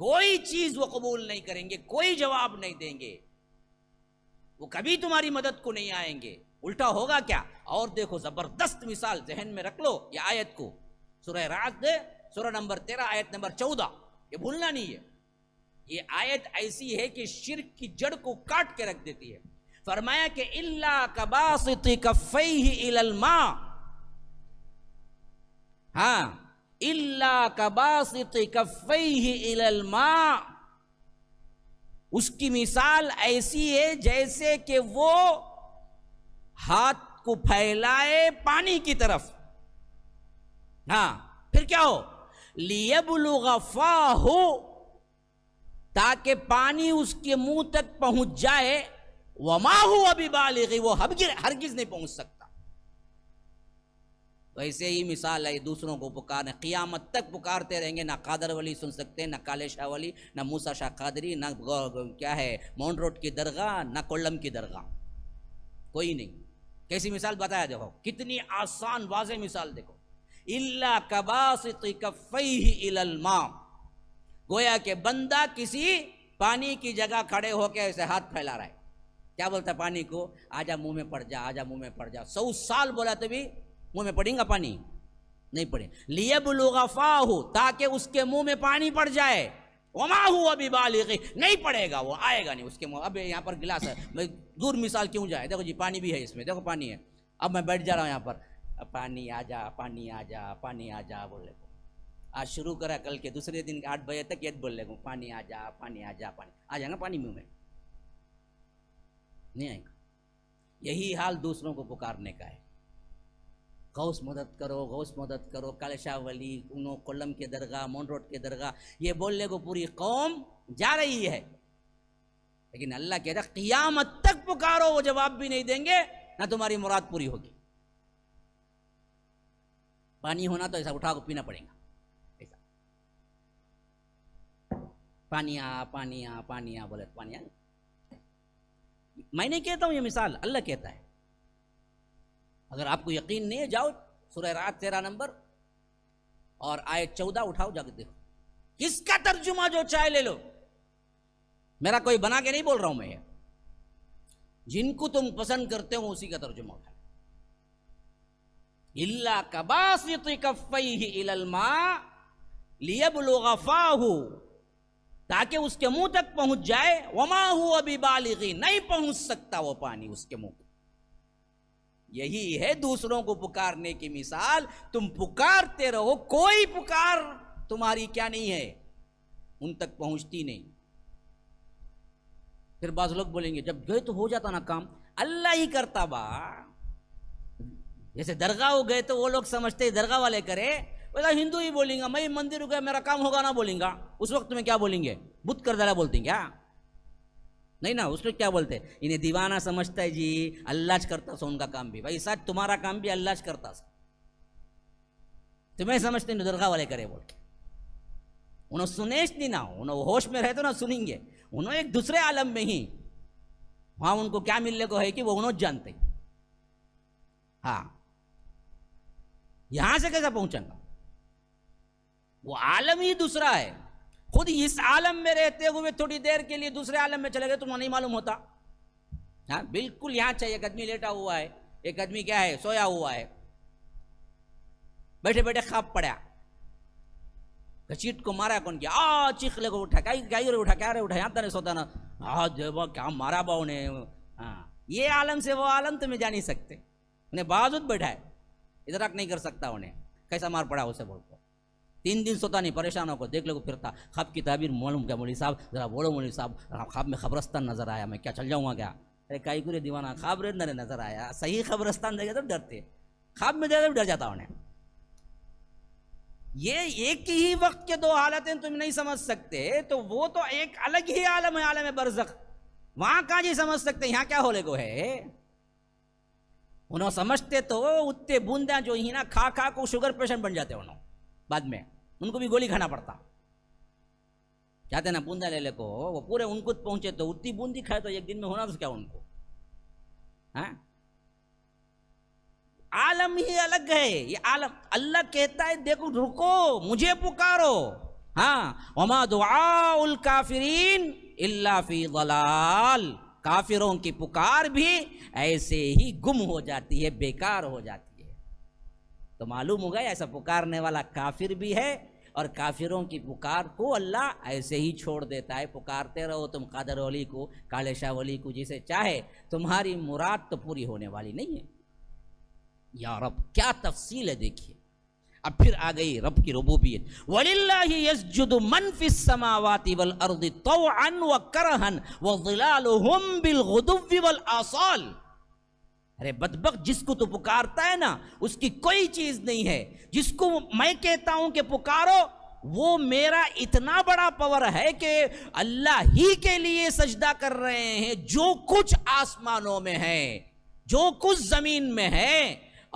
کوئی چیز وہ قبول نہیں کریں گے، کوئی جواب نہیں دیں گے، وہ کبھی تمہاری مدد کو نہیں آئیں گے. الٹا ہوگا کیا؟ اور دیکھو زبردست مثال ذہن میں رکھ لو یہ آیت کو، سورہ رعد سورہ نمبر 13 آیت نمبر 14، یہ بھولنا نہیں ہے. یہ آیت ایسی ہے کہ شرک کی جڑ کو کاٹ کے رکھ دیتی ہے. فرمایا کہ الا کباسط کفیہ الی الماء، ہاں الا کباسط کفیہ الی الماء، اس کی مثال ایسی ہے جیسے کہ وہ ہاتھ کو پھیلائے پانی کی طرف. ہاں پھر کیا ہو؟ لیبلغ فاہ، تاکہ پانی اس کے منہ تک پہنچ جائے. وما ہوا ببالغ، وہ ہرگز نہیں پہنچ سکتا. ویسے ہی مثال ہے دوسروں کو پکارنے، قیامت تک پکارتے رہیں گے. نہ قادر ولی سن سکتے، نہ کالے شاہ ولی، نہ موسیٰ شاہ قادری، نہ کیا ہے ماؤنٹ روڈ کی درگاہ، نہ کولم کی درگاہ، کوئی نہیں. کیسی مثال بتایا دیکھو، کتنی آسان واضح مثال دیکھو. الا کباسط کفیہ الی الماء، گویا کہ بندہ کسی پانی کی جگہ کھڑے ہو کے ایسے ہاتھ پھیلا رہا ہے. کیا بولتا ہے پانی کو؟ آجا منہ میں پڑ جا، آجا منہ میں پڑ جا. 100 سال بولا تو بھی منہ میں پڑیں گا پانی؟ نہیں پڑے. لیبلغ فاہ، تاکہ اس کے منہ میں پانی پڑ جائے. وما ہوا ببالغ، نہیں پڑے گا، وہ آئے گا نہیں اس کے منہ. اب یہاں پر گلاس ہے، میں دور مثال کیوں جائے، دیکھو جی پانی بھی ہے اس میں، دیکھو پانی ہے. اب میں بیٹھ جا رہا ہوں یہاں پر، پانی آ جا، پانی آ جا، پانی آ جا بولے کو. آج شروع کرا، کل کے دوسرے دن 8 بجے تک یہ بولے کو پانی آ جا، پانی آ جا، پانی آ جائے گا پانی منہ میں؟ نہیں آئے گا. یہی حال دوسروں کو پکارنے کا ہے. غوث مدد کرو، غوث مدد کرو، کالشاہ ولی، انہوں کولم کے درگاہ، مون روڈ کے درگاہ، یہ بولنے کو پوری قوم جا رہی ہے. لیکن اللہ کہتا ہے قیامت تک پکارو، وہ جواب بھی نہیں دیں گے، نہ تمہاری مراد پوری ہوگی. پانی ہونا تو ایسا اٹھا کو پینا پڑے گا، ایسا پانی آ، پانی آ، پانی آ بولے پانی آ. میں نہیں کہتا ہوں، یہ مثال اللہ کہتا ہے. اگر آپ کو یقین نہیں ہے، جاؤ سورہ رعد 13 نمبر اور آیت 14 اٹھاؤ، جا کے دیکھو. کس کا ترجمہ جو چاہے لے لو، میرا کوئی بنا کے نہیں بول رہا ہوں میں، جن کو تم پسند کرتے ہو اسی کا ترجمہ اٹھا. الا کباسط کفیہ الی الماء لیبلغ فاہ، تاکہ اس کے منہ تک پہنچ جائے. وما ہوا ببالغ، نہیں پہنچ سکتا وہ پانی اس کے منہ. یہی ہے دوسروں کو پکارنے کی مثال. تم پکارتے رہو، کوئی پکار تمہاری کیا نہیں ہے، ان تک پہنچتی نہیں. پھر بعض لوگ بولیں گے جب گئے تو ہو جاتا نا کام. اللہ ہی کرتا با. جیسے درگاہ ہو گئے تو وہ لوگ سمجھتے درگاہ والے کرے، ویسا ہندو ہی بولیں گا میں مندر ہو گیا میرا کام ہوگا نہ بولیں گا. اس وقت میں کیا بولیں گے؟ بت کر دلا بولتے ہیں کیا؟ نہیں نا. اس میں کیا بولتے ہیں؟ انہیں دیوانہ سمجھتا ہے جی، اللہ کرتا سو ان کا کام بھی. بھائی سچ تمہارا کام بھی اللہ کرتا سا، تمہیں سمجھتے ہیں درگاہ والے کرے بول کے. انہوں سنیش نہیں نا، انہوں ہوش میں رہتے نا سنیں گے. انہوں ایک دوسرے عالم میں ہی، وہاں ان کو کیا ملنے کو ہے کہ وہ انہوں جانتے. ہاں یہاں سے کیسا پہنچیں گا؟ وہ عالم ہی دوسرا ہے. خود اس عالم میں رہتے ہوئے تھوڑی دیر کے لیے دوسرے عالم میں چلے گئے تمہیں نہیں معلوم ہوتا. ہاں بالکل یہاں چاہیے. ایک آدمی لیٹا ہوا ہے، ایک آدمی کیا ہے سویا ہوا ہے، بیٹھے بیٹھے خواب پڑا، چیٹ کو مارا کون کیا، چیخ لے کو اٹھا، کیا رہے اٹھا، یہاں تک نہیں سوتا نا، دیوا کیا مارا باؤ نے. ہاں یہ عالم سے وہ عالم تمہیں جا نہیں سکتے. انہیں بازوت بیٹھا ہے، ادراک نہیں کر سکتا انہیں کیسا مار پڑا اسے. بول کو 3 دن سوتا نہیں، پریشان ہو کو دیکھ لے کو پھرتا. خواب کی تعبیر معلوم کیا مولوی صاحب، ذرا بولو مولوی صاحب، خواب میں قبرستان نظر آیا، میں کیا چل جاؤں گا کیا؟ ارے کائی کو دیوانہ، خواب رے نظر آیا، صحیح قبرستان دیکھے تو ڈرتے، خواب میں دیکھے تو ڈر جاتا انہیں. یہ ایک ہی وقت کے 2 حالتیں تم نہیں سمجھ سکتے، تو وہ تو ایک الگ ہی عالم ہے، عالم برزخ. وہاں کہاں جی سمجھ سکتے، یہاں کیا ہولے کو ہے. انہوں سمجھتے تو اتنے بوندیاں جو ہی نا کھا کھا کو شوگر پیشنٹ بن جاتے انہوں، بعد میں ان کو بھی گولی کھانا پڑتا. چاہتے نا بوندا لے لے کو، وہ پورے ان کو پہنچے تو اتنی بوندی کھائے تو ایک دن میں ہونا تو کیا ان کو. ہاں عالم ہی الگ ہے یہ عالم. اللہ کہتا ہے دیکھو رکو، مجھے پکارو. ہاں وما دعاء الکافرین الا فی ضلال، کافروں کی پکار بھی ایسے ہی گم ہو جاتی ہے، بیکار ہو جاتی ہے. تو معلوم ہو گیا ایسا پکارنے والا کافر بھی ہے، اور کافروں کی پکار کو اللہ ایسے ہی چھوڑ دیتا ہے. پکارتے رہو تم قادر ولی کو، کالے شاہ ولی کو، جسے چاہے، تمہاری مراد تو پوری ہونے والی نہیں ہے. یا رب کیا تفصیل ہے دیکھیے. اب پھر آ گئی رب کی ربوبیت. وَلِلَّهِ يَسْجُدُ مَنْ فِي السَّمَاوَاتِ وَالْأَرْضِ طَوْعًا وَكَرْهًا وَظِلَالُهُمْ بِالْغُدُوِّ وَالْآصَالِ. ارے بدبخت، جس کو تو پکارتا ہے نا اس کی کوئی چیز نہیں ہے. جس کو میں کہتا ہوں کہ پکارو، وہ میرا اتنا بڑا پاور ہے کہ اللہ ہی کے لیے سجدہ کر رہے ہیں. جو کچھ آسمانوں میں ہے، جو کچھ زمین میں ہے،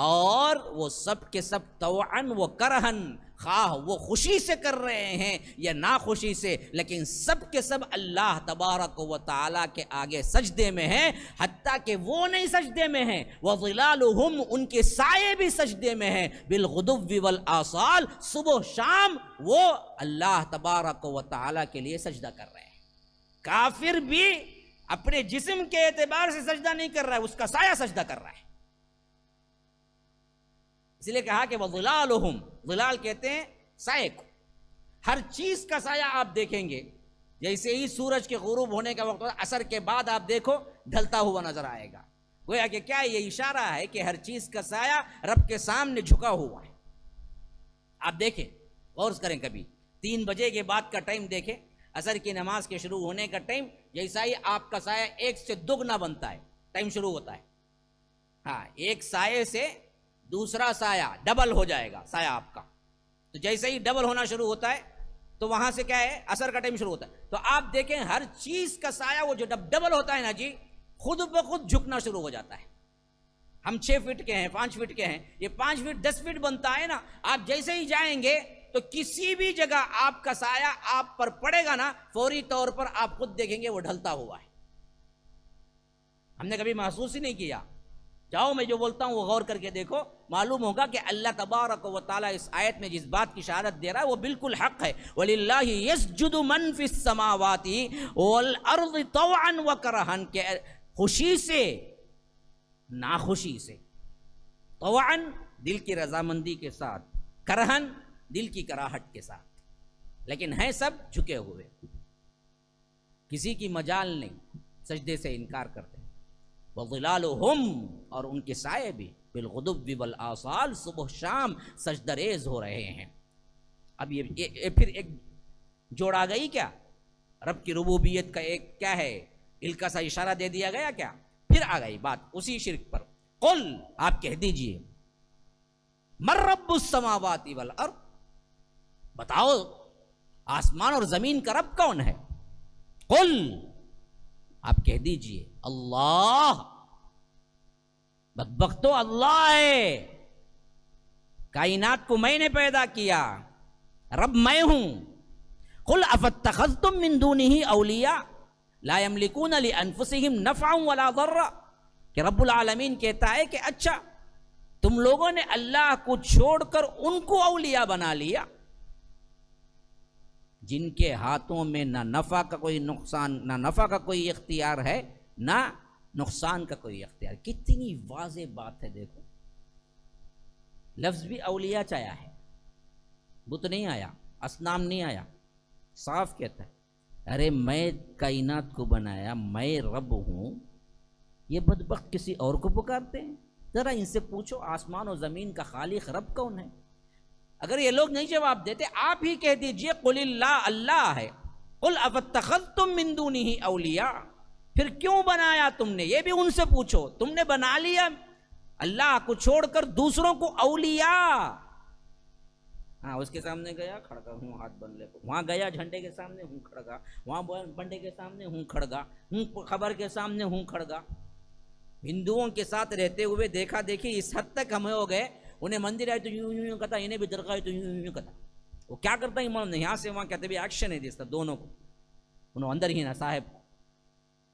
اور وہ سب کے سب طوعاً و کرہن، خواہ وہ خوشی سے کر رہے ہیں یا ناخوشی سے، لیکن سب کے سب اللہ تبارک و تعالیٰ کے آگے سجدے میں ہیں. حتیٰ کہ وہ نہیں سجدے میں ہیں، وَظِلَالُهُمْ ان کے سائے بھی سجدے میں ہیں، بِالْغُدُوِّ وَالْآصَالِ صبح شام وہ اللہ تبارک و تعالیٰ کے لیے سجدہ کر رہے ہیں. کافر بھی اپنے جسم کے اعتبار سے سجدہ نہیں کر رہا ہے، اس کا سایہ سجدہ کر رہا ہے. اس لیے کہا کہ وَظِلَالُهُمْ، ظلال کہتے ہیں سائے کو. ہر چیز کا سایہ آپ دیکھیں گے، جیسے ہی سورج کے غروب ہونے کا وقت ہوتا ہے، عصر کے بعد آپ دیکھو ڈھلتا ہوا نظر آئے گا. گویا کہ کیا یہ اشارہ ہے کہ ہر چیز کا سایہ رب کے سامنے جھکا ہوا ہے. آپ دیکھیں، غور کریں، کبھی 3 بجے کے بعد کا ٹائم دیکھیں، عصر کی نماز کے شروع ہونے کا ٹائم، جیسا ہی آپ کا سایہ 1 سے دگنا بنتا ہے، ٹائم شروع ہوتا ہے. ہاں، ایک سایہ سے دوسرا سایہ ڈبل ہو جائے گا سایہ آپ کا. تو جیسے ہی ڈبل ہونا شروع ہوتا ہے تو وہاں سے کیا ہے، عصر کا ٹائم شروع ہوتا ہے. تو آپ دیکھیں ہر چیز کا سایہ وہ جو ڈبل ہوتا ہے نا جی، خود بخود جھکنا شروع ہو جاتا ہے. ہم 6 فٹ کے ہیں، 5 فٹ کے ہیں، یہ 5 فٹ 10 فٹ بنتا ہے نا. آپ جیسے ہی جائیں گے تو کسی بھی جگہ آپ کا سایہ آپ پر پڑے گا نا، فوری طور پر آپ خود دیکھیں گے وہ ڈھلتا ہوا ہے. ہم نے کبھی محسوس ہی نہیں کیا. جاؤ میں جو بولتا ہوں وہ غور کر کے دیکھو، معلوم ہوگا کہ اللہ تبارک و تعالیٰ اس آیت میں جس بات کی شہادت دے رہا ہے وہ بالکل حق ہے. وَلِلَّهِ يَسْجُدُ مَن فِي السَّمَاوَاتِ وَالْأَرْضِ طَوْعًا وَكَرْهًا، کہ خوشی سے ناخوشی سے، طوعاً دل کی رضامندی کے ساتھ، کرہن دل کی کراہٹ کے ساتھ، لیکن ہیں سب جھکے ہوئے، کسی کی مجال نہیں، سجدے سے انکار کرتے ہیں. وَظِلَالُهُمْ، اور ان کے سائے بھی، بِالْغُدُوِّ وَالْآصَالِ، صبح شام سجدہ ریز ہو رہے ہیں. اب یہ پھر ایک جوڑ آ گئی کیا؟ رب کی ربوبیت کا ایک کیا ہے، ہلکا سا اشارہ دے دیا گیا کیا؟ پھر آ گئی بات اسی شرک پر. قل، آپ کہہ دیجئے، من رب السماوات والارض، بتاؤ آسمان اور زمین کا رب کون ہے؟ قل، آپ کہہ دیجئے، اللہ، بدبختو اللہ ہے، کائنات کو میں نے پیدا کیا، رب میں ہوں. قل افاتخذتم من دونه اولیاء لا یملکون لانفسهم نفعا ولا ضرا، کہ رب العالمین کہتا ہے کہ اچھا تم لوگوں نے اللہ کو چھوڑ کر ان کو اولیاء بنا لیا جن کے ہاتھوں میں نہ نفع کا کوئی نقصان، نہ نفع کا کوئی اختیار ہے، نہ نقصان کا کوئی اختیار. کتنی واضح بات ہے. دیکھو لفظ بھی اولیاء چایا ہے، بت نہیں آیا، اصنام نہیں آیا، صاف کہتا ہے ارے میں کائنات کو بنایا، میں رب ہوں. یہ بدبخت کسی اور کو پکارتے ہیں. ذرا ان سے پوچھو آسمان و زمین کا خالق رب کون ہے؟ اگر یہ لوگ نہیں جواب دیتے، آپ ہی کہہ دیجئے قل اللہ، اللہ ہے. قل افاتخذتم من دونه اولیاء، پھر کیوں بنایا تم نے؟ یہ بھی ان سے پوچھو. تم نے بنا لیا اللہ کو چھوڑ کر دوسروں کو اولیاء. ہاں، اس کے سامنے گیا کھڑگا ہوں ہاتھ بن لے، وہاں گیا جھنڈے کے سامنے ہوں کھڑگا، وہاں بنڈے کے سامنے ہوں کھڑگا، ہوں خبر کے سامنے ہوں کھڑگا. ہندوؤں کے ساتھ رہتے ہوئے دیکھا دیکھی اس حد تک ہمیں ہو گئے، انہیں مندر آئے تو یوں یوں یوں کہتا، انہیں بھی درگاہ ہے تو یوں یوں کہتا. وہ کیا کرتا ہے یہاں سے وہاں کہتے بھی ایکشن ہے دیستا دونوں کو، انہوں اندر ہی نا صاحب کو،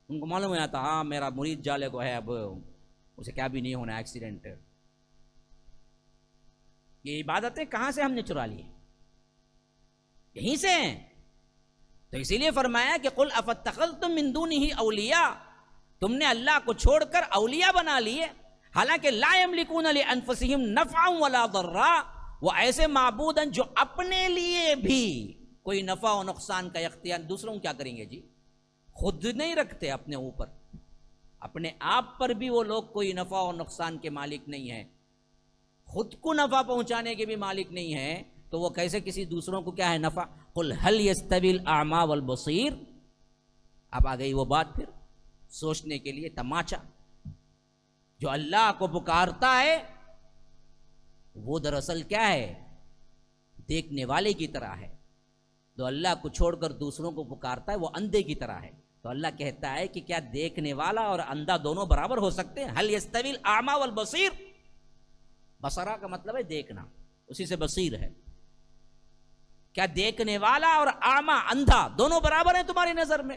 ان کو معلوم ہوا تھا ہاں میرا مرید جالے کو ہے، اب اسے کیا بھی نہیں ہونا، ایکسیڈنٹ ہے. یہ عبادتیں کہاں سے ہم نے چرا لی؟ یہیں سے ہیں. تو اسی لیے فرمایا کہ قل افاتخذتم من دونه اولیاء، تم نے اللہ کو چھوڑ کر اولیاء بنا لیے، حالانکہ لا یملکون لانفسهم نفعا ولا ضرا، وہ ایسے معبود ہیں جو اپنے لیے بھی کوئی نفع و نقصان کا اختیار، دوسروں کیا کریں گے جی؟ خود نہیں رکھتے اپنے اوپر، اپنے آپ پر بھی وہ لوگ کوئی نفع و نقصان کے مالک نہیں ہیں، خود کو نفع پہنچانے کے بھی مالک نہیں ہیں، تو وہ کیسے کسی دوسروں کو کیا ہے نفع؟ قل هل يستوي الاعمى والبصير. اب آ گئی وہ بات پھر سوچنے کے لیے تماچا. جو اللہ کو پکارتا ہے وہ دراصل کیا ہے؟ دیکھنے والے کی طرح ہے. جو اللہ کو چھوڑ کر دوسروں کو پکارتا ہے وہ اندھے کی طرح ہے. تو اللہ کہتا ہے کہ کیا دیکھنے والا اور اندھا دونوں برابر ہو سکتے ہیں؟ هل يستوي الاعمى والبصير. بصرا کا مطلب ہے دیکھنا، اسی سے بصیر ہے. کیا دیکھنے والا اور اعمى اندھا دونوں برابر ہیں تمہاری نظر میں؟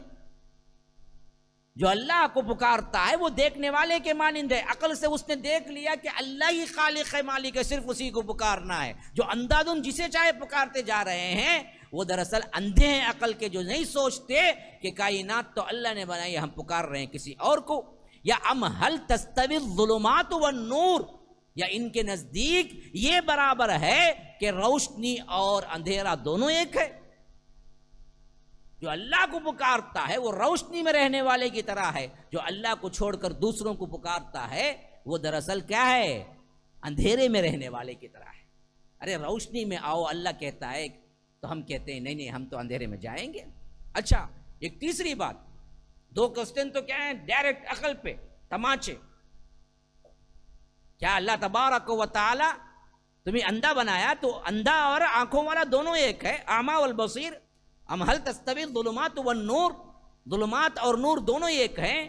جو اللہ کو پکارتا ہے وہ دیکھنے والے کے مانند ہے. عقل سے اس نے دیکھ لیا کہ اللہ ہی خالق ہے، مالک ہے، صرف اسی کو پکارنا ہے. جو اندھا دھند جسے چاہے پکارتے جا رہے ہیں، وہ دراصل اندھے ہیں عقل کے، جو نہیں سوچتے کہ کائنات تو اللہ نے بنائی ہے، ہم پکار رہے ہیں کسی اور کو۔ یا ام هل تستوی الظلمات والنور، یا ان کے نزدیک یہ برابر ہے کہ روشنی اور اندھیرا دونوں ایک ہے؟ جو اللہ کو پکارتا ہے وہ روشنی میں رہنے والے کی طرح ہے، جو اللہ کو چھوڑ کر دوسروں کو پکارتا ہے وہ دراصل کیا ہے؟ اندھیرے میں رہنے والے کی طرح ہے۔ ارے روشنی میں آؤ اللہ کہتا ہے تو ہم کہتے ہیں نہیں نہیں ہم تو اندھیرے میں جائیں گے۔ اچھا ایک تیسری بات، دو کوسچن تو کیا ہیں ڈائریکٹ عقل پہ تماچے۔ کیا اللہ تبارک و تعالی تمہیں اندھا بنایا تو اندھا اور آنکھوں والا دونوں ایک ہے؟ اعمیٰ والبصیر، ام هل تستوی الظلمات والنور، ظلمات اور نور دونوں ایک ہیں،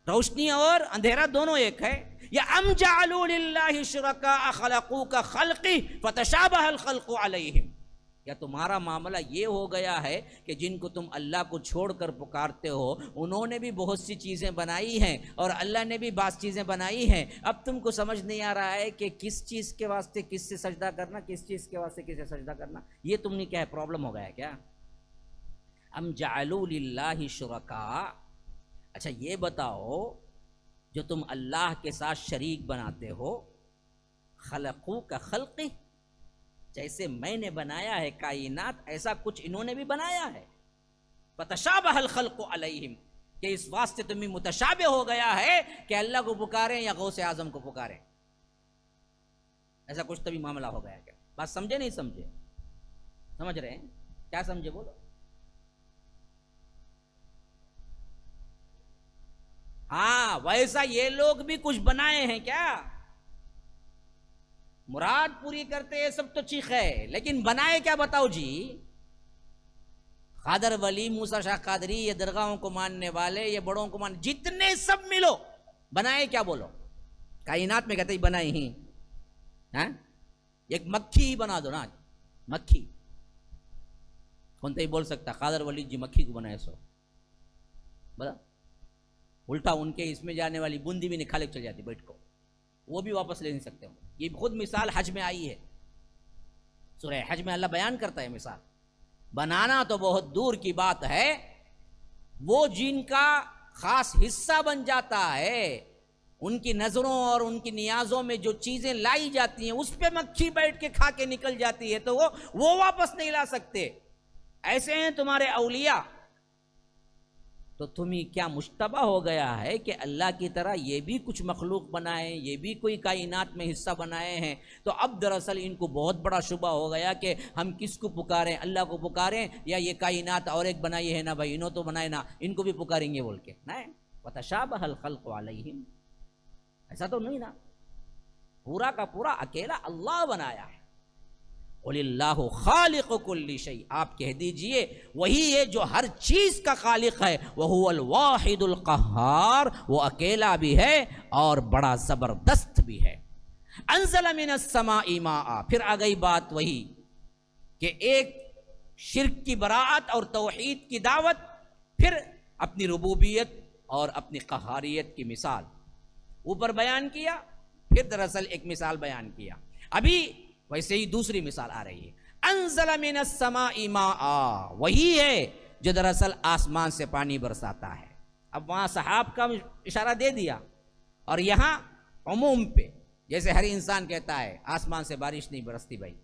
روشنی اور اندھیرا دونوں ایک ہے۔ یا ام جعلوا للہ شرکاء خلقوا کخلقہ فتشابہ الخلق علیہم، یا تمہارا معاملہ یہ ہو گیا ہے کہ جن کو تم اللہ کو چھوڑ کر پکارتے ہو انہوں نے بھی بہت سی چیزیں بنائی ہیں اور اللہ نے بھی بعض چیزیں بنائی ہیں، اب تم کو سمجھ نہیں آ رہا ہے کہ کس چیز کے واسطے کس سے سجدہ کرنا، کس چیز کے واسطے کس سے سجدہ کرنا؟ یہ تم نے کیا پرابلم ہو گیا ہے کیا؟ ام جعلوا للہ شرکاء، اچھا یہ بتاؤ جو تم اللہ کے ساتھ شریک بناتے ہو، خلقوا کخلقہ، جیسے میں نے بنایا ہے کائنات ایسا کچھ انہوں نے بھی بنایا ہے، فتشابہ الخلق علیہم، کہ اس واسطے تمہیں متشابہ ہو گیا ہے کہ اللہ کو پکاریں یا غوث اعظم کو پکاریں، ایسا کچھ تبھی معاملہ ہو گیا کیا؟ بات سمجھے نہیں سمجھے؟ سمجھ رہے ہیں کیا؟ سمجھے بولو۔ ہاں ویسا یہ لوگ بھی کچھ بنائے ہیں کیا؟ مراد پوری کرتے ہیں سب تو ٹھیک ہے، لیکن بنائے کیا بتاؤ جی؟ قادر ولی، موسیٰ شاہ قادری، یہ درگاہوں کو ماننے والے، یہ بڑوں کو ماننے، جتنے سب ملو بنائے کیا بولو؟ کائنات میں کہتے ہی بنائی ہی، ایک مکھی ہی بنا دو نا، مکھی کون تو ہی بول سکتا قادر ولی جی مکھی کو بنائے سو، بتا الٹا ان کے اس میں جانے والی بوندی بھی نکالے چل جاتی بیٹھ کو، وہ بھی واپس لے نہیں سکتے ہوں۔ یہ خود مثال حج میں آئی ہے، سورہ حج میں اللہ بیان کرتا ہے مثال۔ بنانا تو بہت دور کی بات ہے، وہ جن کا خاص حصہ بن جاتا ہے، ان کی نظروں اور ان کی نیازوں میں جو چیزیں لائی جاتی ہیں اس پہ مکھی بیٹھ کے کھا کے نکل جاتی ہے تو وہ واپس نہیں لا سکتے۔ ایسے ہیں تمہارے اولیاء، تو تمہیں کیا مشتبہ ہو گیا ہے کہ اللہ کی طرح یہ بھی کچھ مخلوق بنائے، یہ بھی کوئی کائنات میں حصہ بنائے ہیں؟ تو اب دراصل ان کو بہت بڑا شبہ ہو گیا کہ ہم کس کو پکاریں، اللہ کو پکاریں یا یہ کائنات اور ایک بنائی ہے نا بھائی، انہوں تو بنائے نا، ان کو بھی پکاریں گے بول کے، نہیں وتشابہ الخلق علیہم، ایسا تو نہیں نا، پورا کا پورا اکیلا اللہ بنایا ہے۔ قل اللہ خالق کل شیء، آپ کہہ دیجئے وہی ہے جو ہر چیز کا خالق ہے، وہو الواحد القہار، وہ اکیلا بھی ہے اور بڑا زبردست بھی ہے۔ انزل من السماء ماء، پھر آ گئی بات وہی کہ ایک شرک کی براءت اور توحید کی دعوت، پھر اپنی ربوبیت اور اپنی قہاریت کی مثال اوپر بیان کیا، پھر دراصل ایک مثال بیان کیا، ابھی ویسے ہی دوسری مثال آ رہی ہے۔ انزل من السماء ماء، وہی ہے جو دراصل آسمان سے پانی برساتا ہے۔ اب وہاں سحاب کا اشارہ دے دیا، اور یہاں عموم پہ، جیسے ہر انسان کہتا ہے آسمان سے بارش نہیں برستی بھائی،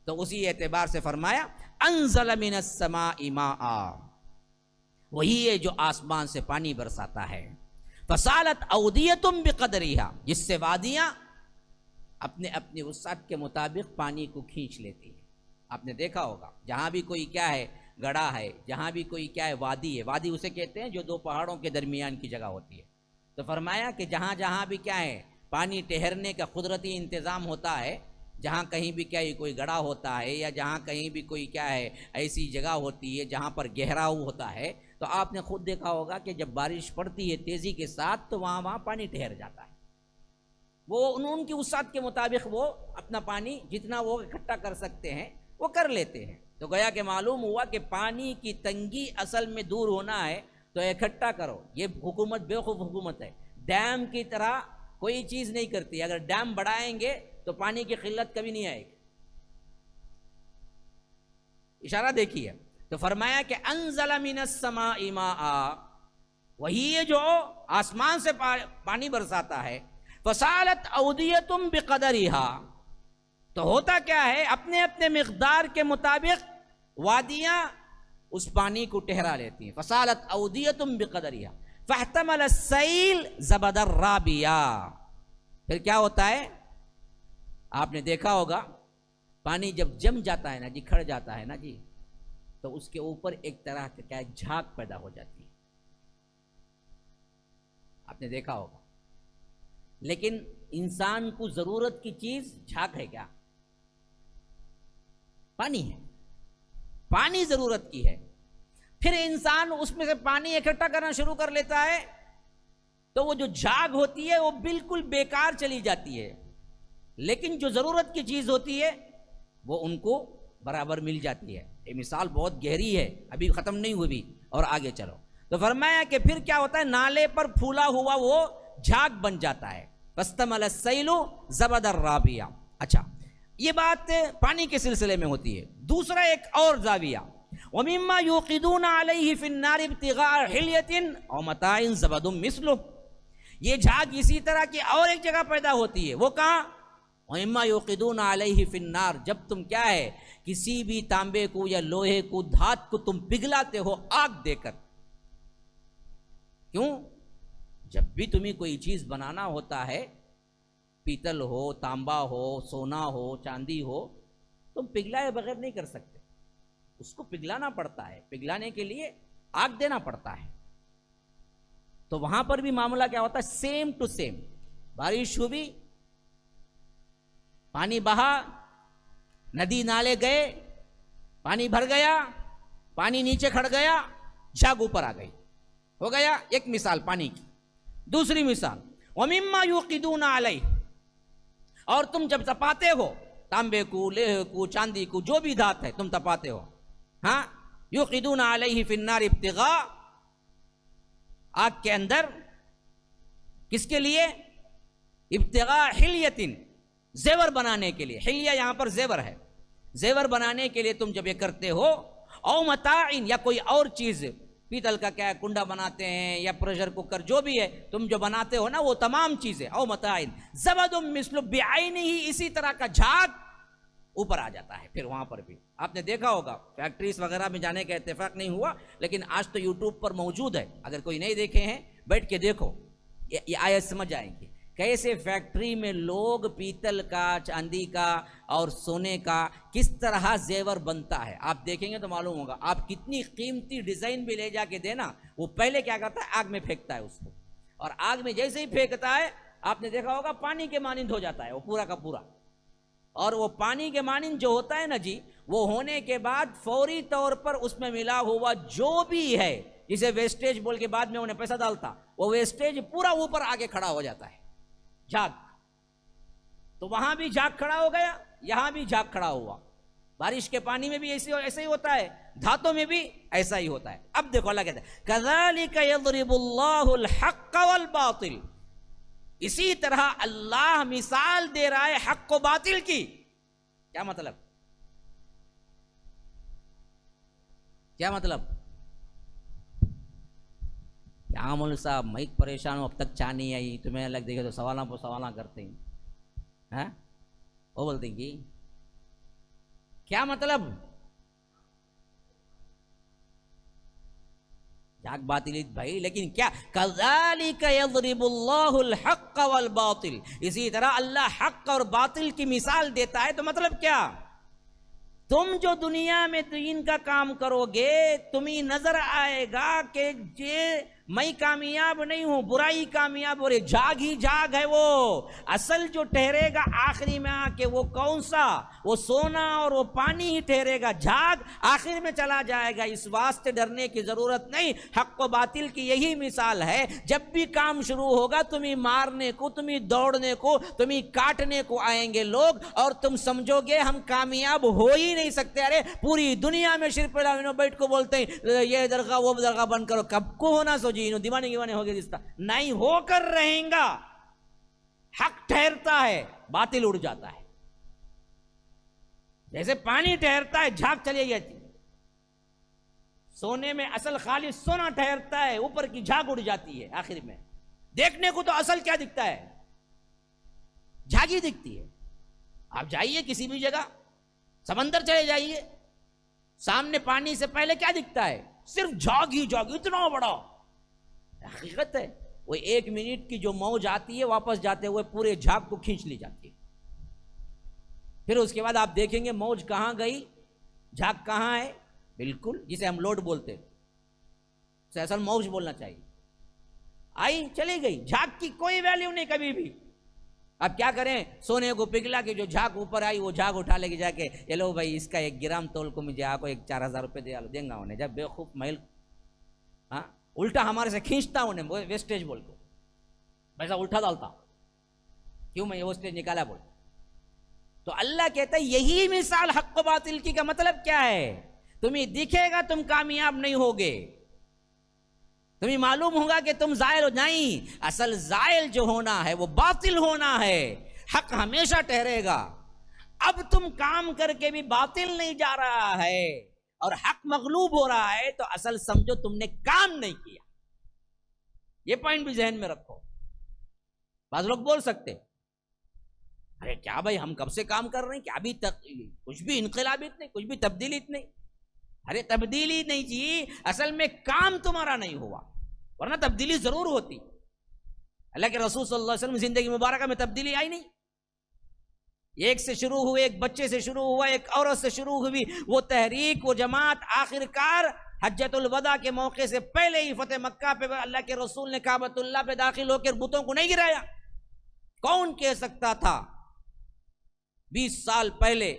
تو اسی اعتبار سے فرمایا انزل من السماء ماء، وہی ہے جو آسمان سے پانی برساتا ہے۔ فسالت اودیۃ بقدرہا، جس سے وادیاں اپنے اپنی وسعت کے مطابق پانی کو کھینچ لیتی ہے۔ آپ نے دیکھا ہوگا جہاں بھی کوئی کیا ہے گڑھا ہے، جہاں بھی کوئی کیا ہے وادی ہے، وادی اسے کہتے ہیں جو دو پہاڑوں کے درمیان کی جگہ ہوتی ہے، تو فرمایا کہ جہاں جہاں بھی کیا ہے پانی ٹھہرنے کا قدرتی انتظام ہوتا ہے، جہاں کہیں بھی کیا کوئی گڑھا ہوتا ہے یا جہاں کہیں بھی کوئی کیا ہے ایسی جگہ ہوتی ہے جہاں پر گہراؤ ہوتا ہے، تو آپ نے خود دیکھا ہوگا کہ جب بارش پڑتی ہے تیزی کے ساتھ تو وہاں پانی ٹھہر جاتا ہے، وہ ان کی وسعت کے مطابق وہ اپنا پانی جتنا وہ اکٹھا کر سکتے ہیں وہ کر لیتے ہیں۔ تو گویا کہ معلوم ہوا کہ پانی کی تنگی اصل میں دور ہونا ہے تو اکٹھا کرو۔ یہ حکومت بیوقوف حکومت ہے، ڈیم کی طرح کوئی چیز نہیں کرتی، اگر ڈیم بڑھائیں گے تو پانی کی قلت کبھی نہیں آئے گی۔ اشارہ دیکھیے. تو فرمایا کہ انزل من السماء ماء، وہی ہے جو آسمان سے پانی برساتا ہے. فسالت اودیۃ بقدرها، تو ہوتا کیا ہے، اپنے اپنے مقدار کے مطابق وادیاں اس پانی کو ٹھہرا لیتی ہیں. فسالت اودیۃ بقدرها فاحتمل السیل زبد الرابیہ. پھر کیا ہوتا ہے، آپ نے دیکھا ہوگا پانی جب جم جاتا ہے نا جی، کھڑ جاتا ہے نا جی، تو اس کے اوپر ایک طرح کا کیا جھاگ پیدا ہو جاتی ہے. آپ نے دیکھا ہوگا. لیکن انسان کو ضرورت کی چیز جھاگ ہے کیا؟ پانی ہے. پانی ضرورت کی ہے. پھر انسان اس میں سے پانی اکٹھا کرنا شروع کر لیتا ہے تو وہ جو جھاگ ہوتی ہے وہ بالکل بیکار چلی جاتی ہے. لیکن جو ضرورت کی چیز ہوتی ہے وہ ان کو برابر مل جاتی ہے. یہ مثال بہت گہری ہے، ابھی ختم نہیں ہوئی اور آگے چلو. تو فرمایا کہ پھر کیا ہوتا ہے، نالے پر پھولا ہوا وہ جھاگ بن جاتا ہے. فاستمل السیل زبد الرابیہ. اچھا، یہ بات پانی کے سلسلے میں ہوتی ہے. دوسرا ایک اور زاویہ، وَمِمَّا يُوقِدُونَ عَلَيْهِ فِي النَّارِ ابْتِغَاءَ حِلْيَةٍ أَوْ مَتَاعٍ زَبَدٌ مِثْلُهُ. یہ جھاگ اسی طرح کی اور ایک جگہ پیدا ہوتی ہے. وہ کہاں؟ وَمِمَّا يُوقِدُونَ عَلَيْهِ فِي النَّارِ، جب تم کیا ہے، کسی بھی تانبے کو یا لوہے کو، دھات کو تم پگھلاتے ہو آگ دے کر. کیوں؟ جب بھی تمہیں کوئی چیز بنانا ہوتا ہے، پیتل ہو، تانبا ہو، سونا ہو، چاندی ہو، تم پگھلائے بغیر نہیں کر سکتے. اس کو پگھلانا پڑتا ہے. پگھلانے کے لیے آگ دینا پڑتا ہے. تو وہاں پر بھی معاملہ کیا ہوتا ہے، سیم ٹو سیم. بارش ہوئی، پانی بہا، ندی نالے گئے، پانی بھر گیا، پانی نیچے کھڑ گیا، جھاگ اوپر آ گئی. ہو گیا ایک مثال پانی کی. دوسری مثال، وَمِمَّا يُوقِدُونَ عَلَيْهِ، اور تم جب تپاتے ہو تانبے کو، لوہے کو، چاندی کو، جو بھی دھات ہے تم تپاتے ہو، ہاں، يُوقِدُونَ عَلَيْهِ فِي النَّارِ ابْتِغَاءَ، آگ کے اندر کس کے لیے؟ ابتغاء حلیۃ، زیور بنانے کے لیے. حلیہ یہاں پر زیور ہے. زیور بنانے کے لیے تم جب یہ کرتے ہو، او متاع، یا کوئی اور چیز، پیتل کا کیا ہے، کنڈا بناتے ہیں یا پریشر کوکر، جو بھی ہے تم جو بناتے ہو نا، وہ تمام چیزیں، او متاع زبد مثل بعینہ، اسی طرح کا جھاگ اوپر آ جاتا ہے. پھر وہاں پر بھی آپ نے دیکھا ہوگا، فیکٹریز وغیرہ میں جانے کا اتفاق نہیں ہوا، لیکن آج تو یوٹیوب پر موجود ہے. اگر کوئی نہیں دیکھے ہیں بیٹھ کے دیکھو، یہ آیت سمجھ آئیں گی. کیسے فیکٹری میں لوگ پیتل کا، چاندی کا اور سونے کا کس طرح زیور بنتا ہے. آپ دیکھیں گے تو معلوم ہوگا. آپ کتنی قیمتی ڈیزائن بھی لے جا کے دینا، وہ پہلے کیا کرتا ہے، آگ میں پھینکتا ہے اس کو. اور آگ میں جیسے ہی پھینکتا ہے، آپ نے دیکھا ہوگا پانی کے مانند ہو جاتا ہے وہ پورا کا پورا. اور وہ پانی کے مانند جو ہوتا ہے نا جی، وہ ہونے کے بعد فوری طور پر اس میں ملا ہوا جو بھی ہے، جسے ویسٹیج بول کے بعد میں انہیں پیسہ ڈالتا، وہ ویسٹیج پورا اوپر آگے کھڑا ہو جاتا ہے، جھاگ. تو وہاں بھی جھاگ کھڑا ہو گیا، یہاں بھی جھاگ کھڑا ہوا. بارش کے پانی میں بھی ایسے ہی ہوتا ہے، دھاتوں میں بھی ایسا ہی ہوتا ہے. اب دیکھو اللہ کہتا ہے کذالک یضرب اللہ الحق والباطل، اسی طرح اللہ مثال دے رہا ہے حق و باطل کی. کیا مطلب؟ کیا مطلب؟ کیا مول صاحب میں پریشان ہوں، اب تک چاہ نہیں آئی، تمہیں الگ دیکھے تو سوالاں پر سوالاں کرتے ہیں. وہ بولتے ہیں کہ کیا مطلب؟ جاگ باطل بھائی، لیکن کیا کذالک یضرب اللہ الحق والباطل، اسی طرح اللہ حق اور باطل کی مثال دیتا ہے. تو مطلب کیا؟ تم جو دنیا میں دین کا کام کرو گے، تمہیں نظر آئے گا کہ میں کامیاب نہیں ہوں، برائی کامیاب ہو رہی، جھاگ ہی جھاگ ہے. وہ اصل جو ٹھہرے گا آخری میں آ کے وہ کون سا؟ وہ سونا اور وہ پانی ہی ٹھہرے گا. جھاگ آخر میں چلا جائے گا. اس واسطے ڈرنے کی ضرورت نہیں. حق و باطل کی یہی مثال ہے. جب بھی کام شروع ہوگا، تمہیں مارنے کو، تمہیں دوڑنے کو، تمہیں کاٹنے کو آئیں گے لوگ، اور تم سمجھو گے ہم کامیاب ہو ہی نہیں سکتے. ارے پوری دنیا میں صرف بیٹھ کو بولتے ہیں یہ درگاہ وہ درگاہ بند کرو، کب کو ہونا سو جی دیوانے گیوانے ہو گئے، رشتہ نہیں ہو کر رہیں گا. حق ٹھہرتا ہے، باطل اڑ جاتا ہے. جیسے پانی ٹھہرتا ہے، جھاگ چلی جاتی، سونے میں اصل خالی سونا ٹھہرتا ہے، اوپر کی جھاگ اڑ جاتی ہے، آخر میں دیکھنے کو تو اصل کیا دکھتا ہے؟ جھاگ ہی دکھتی ہے۔ آپ جائیے کسی بھی جگہ، سمندر چلے جائیے، سامنے پانی سے پہلے کیا دکھتا ہے؟ صرف جھاگ ہی جھاگ، اتنا بڑا۔ حقیقت ہے وہ 1 منٹ کی جو موج آتی ہے واپس جاتے ہوئے پورے جھاگ کو کھینچ لی جاتی ہے۔ پھر اس کے بعد آپ دیکھیں گے موج کہاں گئی، جھاگ کہاں ہے، بالکل جسے ہم لوڈ بولتے ہیں، اسے اصل موج بولنا چاہیے، آئی چلی گئی، جھاگ کی کوئی ویلیو نہیں کبھی بھی۔ اب کیا کریں، سونے کو پگھلا کے جو جھاگ اوپر آئی وہ جھاگ اٹھا لے کے جا کے یہ لو بھائی اس کا 1 گرام تول کو مجھے آپ کو 4,000 روپے دیں گا انہیں، جب بے خوف محل، ہاں الٹا ہمارے سے کھینچتا انہیں ویسٹیج بول کو، پیسہ الٹا ڈالتا، کیوں میں یہ ویسٹیج نکالا بول۔ تو اللہ کہتا ہے یہی مثال حق و باطل کی کا مطلب کیا ہے، تمہیں دکھے گا تم کامیاب نہیں ہوگے، تمہیں معلوم ہوگا کہ تم زائل ہو، نہیں، اصل زائل جو ہونا ہے وہ باطل ہونا ہے، حق ہمیشہ ٹھہرے گا۔ اب تم کام کر کے بھی باطل نہیں جا رہا ہے اور حق مغلوب ہو رہا ہے تو اصل سمجھو تم نے کام نہیں کیا۔ یہ پوائنٹ بھی ذہن میں رکھو۔ بعض لوگ بول سکتے ارے کیا بھائی ہم کب سے کام کر رہے ہیں، کیا ابھی تک کچھ بھی انقلابیت نہیں، کچھ بھی تبدیلیت نہیں۔ ارے تبدیلی نہیں جی، اصل میں کام تمہارا نہیں ہوا، ورنہ تبدیلی ضرور ہوتی۔ اللہ کے رسول صلی اللہ علیہ وسلم زندگی مبارکہ میں تبدیلی آئی نہیں، ایک سے شروع ہوئے، ایک بچے سے شروع ہوا، ایک عورت سے شروع ہوئی، وہ تحریک، وہ جماعت، آخر کار حجۃ الوداع کے موقع سے پہلے ہی فتح مکہ پہ اللہ کے رسول نے کعبۃ اللہ پہ داخل ہو کر بتوں کو نہیں گرایا۔ کون کہہ سکتا تھا 20 سال پہلے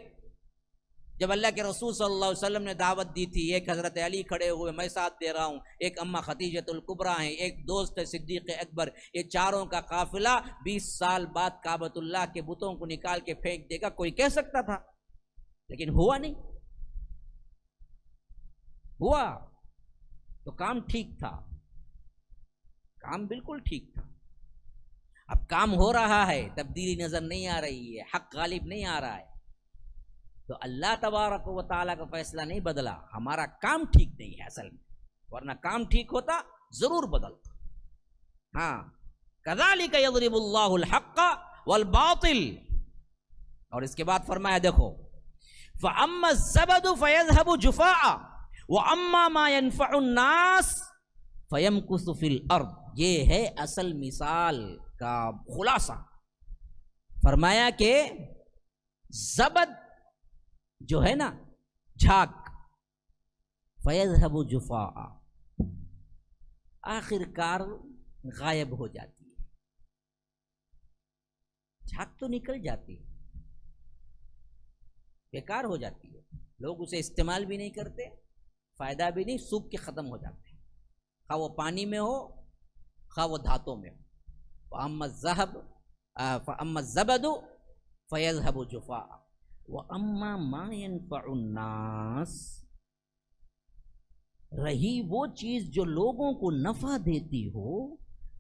جب اللہ کے رسول صلی اللہ علیہ وسلم نے دعوت دی تھی، ایک حضرت علی کھڑے ہوئے، میں ساتھ دے رہا ہوں، ایک اماں خدیجۃ الکبریٰ ہیں، ایک دوست ہے صدیق اکبر، یہ چاروں کا قافلہ 20 سال بعد کعبۃ اللہ کے بتوں کو نکال کے پھینک دے گا، کوئی کہہ سکتا تھا؟ لیکن ہوا نہیں، ہوا تو کام ٹھیک تھا، کام بالکل ٹھیک تھا۔ اب کام ہو رہا ہے، تبدیلی نظر نہیں آ رہی ہے، حق غالب نہیں آ رہا ہے، تو اللہ تبارک و تعالیٰ کا فیصلہ نہیں بدلا، ہمارا کام ٹھیک نہیں ہے اصل میں، ورنہ کام ٹھیک ہوتا ضرور بدلتا۔ ہاں کذالک یضرب اللہ الحق والباطل، اور اس کے بعد فرمایا دیکھو فاما الزبد فیذهب جفاء واما ما ينفع الناس فیمکث فی الارض، یہ ہے اصل مثال کا خلاصہ۔ فرمایا کہ زبد جو ہے نا جھاگ، فیذهب جفاء، آخر کار غائب ہو جاتی ہے، جھاگ تو نکل جاتی ہے، بیکار ہو جاتی ہے، لوگ اسے استعمال بھی نہیں کرتے، فائدہ بھی نہیں، سوکھ کے ختم ہو جاتے ہیں، خواہ وہ پانی میں ہو خواہ وہ دھاتوں میں ہو۔ فَأَمَّا الزَّبَدُ فَيَذْهَبُ جُفَاءً وَأَمَّا مَا يَنْفَعُ النَّاسِ، رہی وہ چیز جو لوگوں کو نفع دیتی ہو،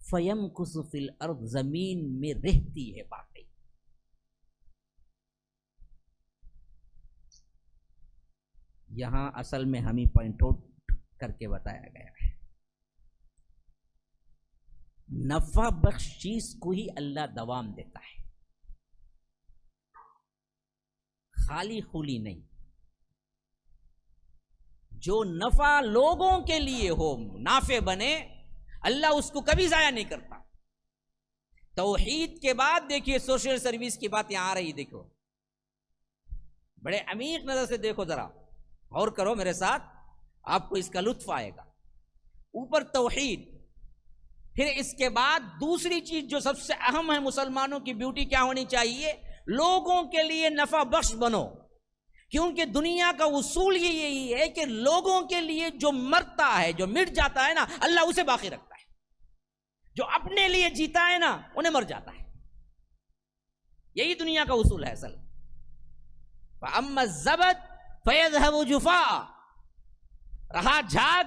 فَيَمْكُثُ فِي الْأَرْضِ، زمین میں رہتی ہے باقی۔ یہاں اصل میں ہمیں پوائنٹ آؤٹ کر کے بتایا گیا ہے، نفع بخش چیز کو ہی اللہ دوام دیتا ہے، خالی خولی نہیں۔ جو نفع لوگوں کے لیے ہو، نافع بنے، اللہ اس کو کبھی ضائع نہیں کرتا۔ توحید کے بعد دیکھیے سوشل سروس کی بات یہاں آ رہی، دیکھو بڑے عمیق نظر سے دیکھو، ذرا غور کرو میرے ساتھ، آپ کو اس کا لطف آئے گا۔ اوپر توحید، پھر اس کے بعد دوسری چیز جو سب سے اہم ہے، مسلمانوں کی بیوٹی کیا ہونی چاہیے؟ لوگوں کے لیے نفع بخش بنو، کیونکہ دنیا کا اصول یہی ہے کہ لوگوں کے لیے جو مرتا ہے، جو مٹ جاتا ہے نا، اللہ اسے باقی رکھتا ہے، جو اپنے لیے جیتا ہے نا انہیں مر جاتا ہے، یہی دنیا کا اصول ہے اصل۔ فَأَمَّا الزَّبَدُ فَيَذْهَبُ جُفَاءً، رہا جھاگ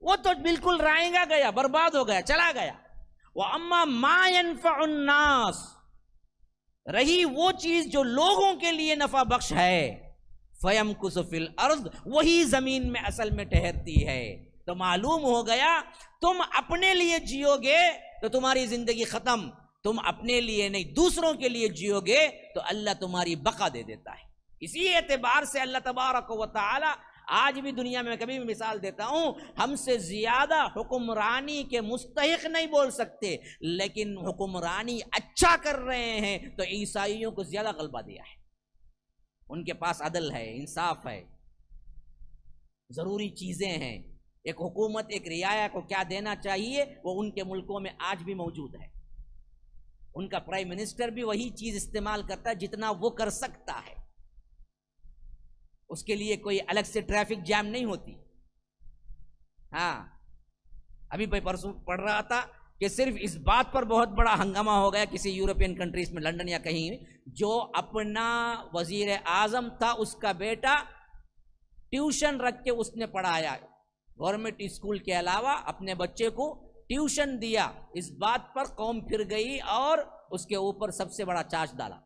وہ تو بالکل رائیں گا گیا، برباد ہو گیا، چلا گیا۔ وَأَمَّا مَا يَنْفَعُ النَّاسِ، رہی وہ چیز جو لوگوں کے لیے نفع بخش ہے، فَيَمْكُثُ فِي الْأَرْضِ، وہی زمین میں اصل میں ٹھہرتی ہے۔ تو معلوم ہو گیا تم اپنے لیے جیو گے تو تمہاری زندگی ختم، تم اپنے لیے نہیں دوسروں کے لیے جیو گے تو اللہ تمہاری بقا دے دیتا ہے۔ اسی اعتبار سے اللہ تبارک و تعالی آج بھی دنیا میں کبھی بھی مثال دیتا ہوں، ہم سے زیادہ حکمرانی کے مستحق نہیں بول سکتے، لیکن حکمرانی اچھا کر رہے ہیں تو عیسائیوں کو زیادہ غلبہ دیا ہے۔ ان کے پاس عدل ہے، انصاف ہے، ضروری چیزیں ہیں۔ ایک حکومت ایک رعایا کو کیا دینا چاہیے وہ ان کے ملکوں میں آج بھی موجود ہے۔ ان کا پرائم منسٹر بھی وہی چیز استعمال کرتا ہے جتنا وہ کر سکتا ہے، اس کے لیے کوئی الگ سے ٹریفک جام نہیں ہوتی۔ ہاں، ابھی پرسوں پڑھ رہا تھا کہ صرف اس بات پر بہت بڑا ہنگامہ ہو گیا کسی یورپین کنٹریز میں، لندن یا کہیں، جو اپنا وزیر اعظم تھا اس کا بیٹا ٹیوشن رکھ کے اس نے پڑھایا، گورنمنٹ اسکول کے علاوہ اپنے بچے کو ٹیوشن دیا۔ اس بات پر قوم پھر گئی اور اس کے اوپر سب سے بڑا چارج ڈالا۔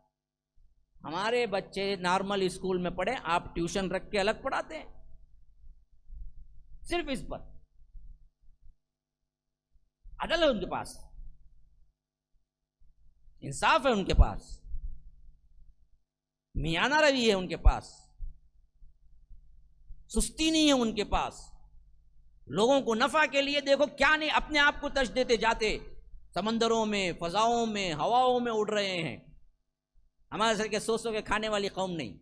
ہمارے بچے نارمل اسکول میں پڑھے، آپ ٹیوشن رکھ کے الگ پڑھاتے ہیں، صرف اس پر عدل ہے ان کے پاس، انصاف ہے ان کے پاس، میانہ روی ہے ان کے پاس، سستی نہیں ہے ان کے پاس۔ لوگوں کو نفع کے لیے دیکھو کیا نہیں اپنے آپ کو ترجیح دیتے جاتے، سمندروں میں، فضاؤں میں، ہواؤں میں اڑ رہے ہیں۔ ہمارے سر کے سو کے کھانے والی قوم نہیں،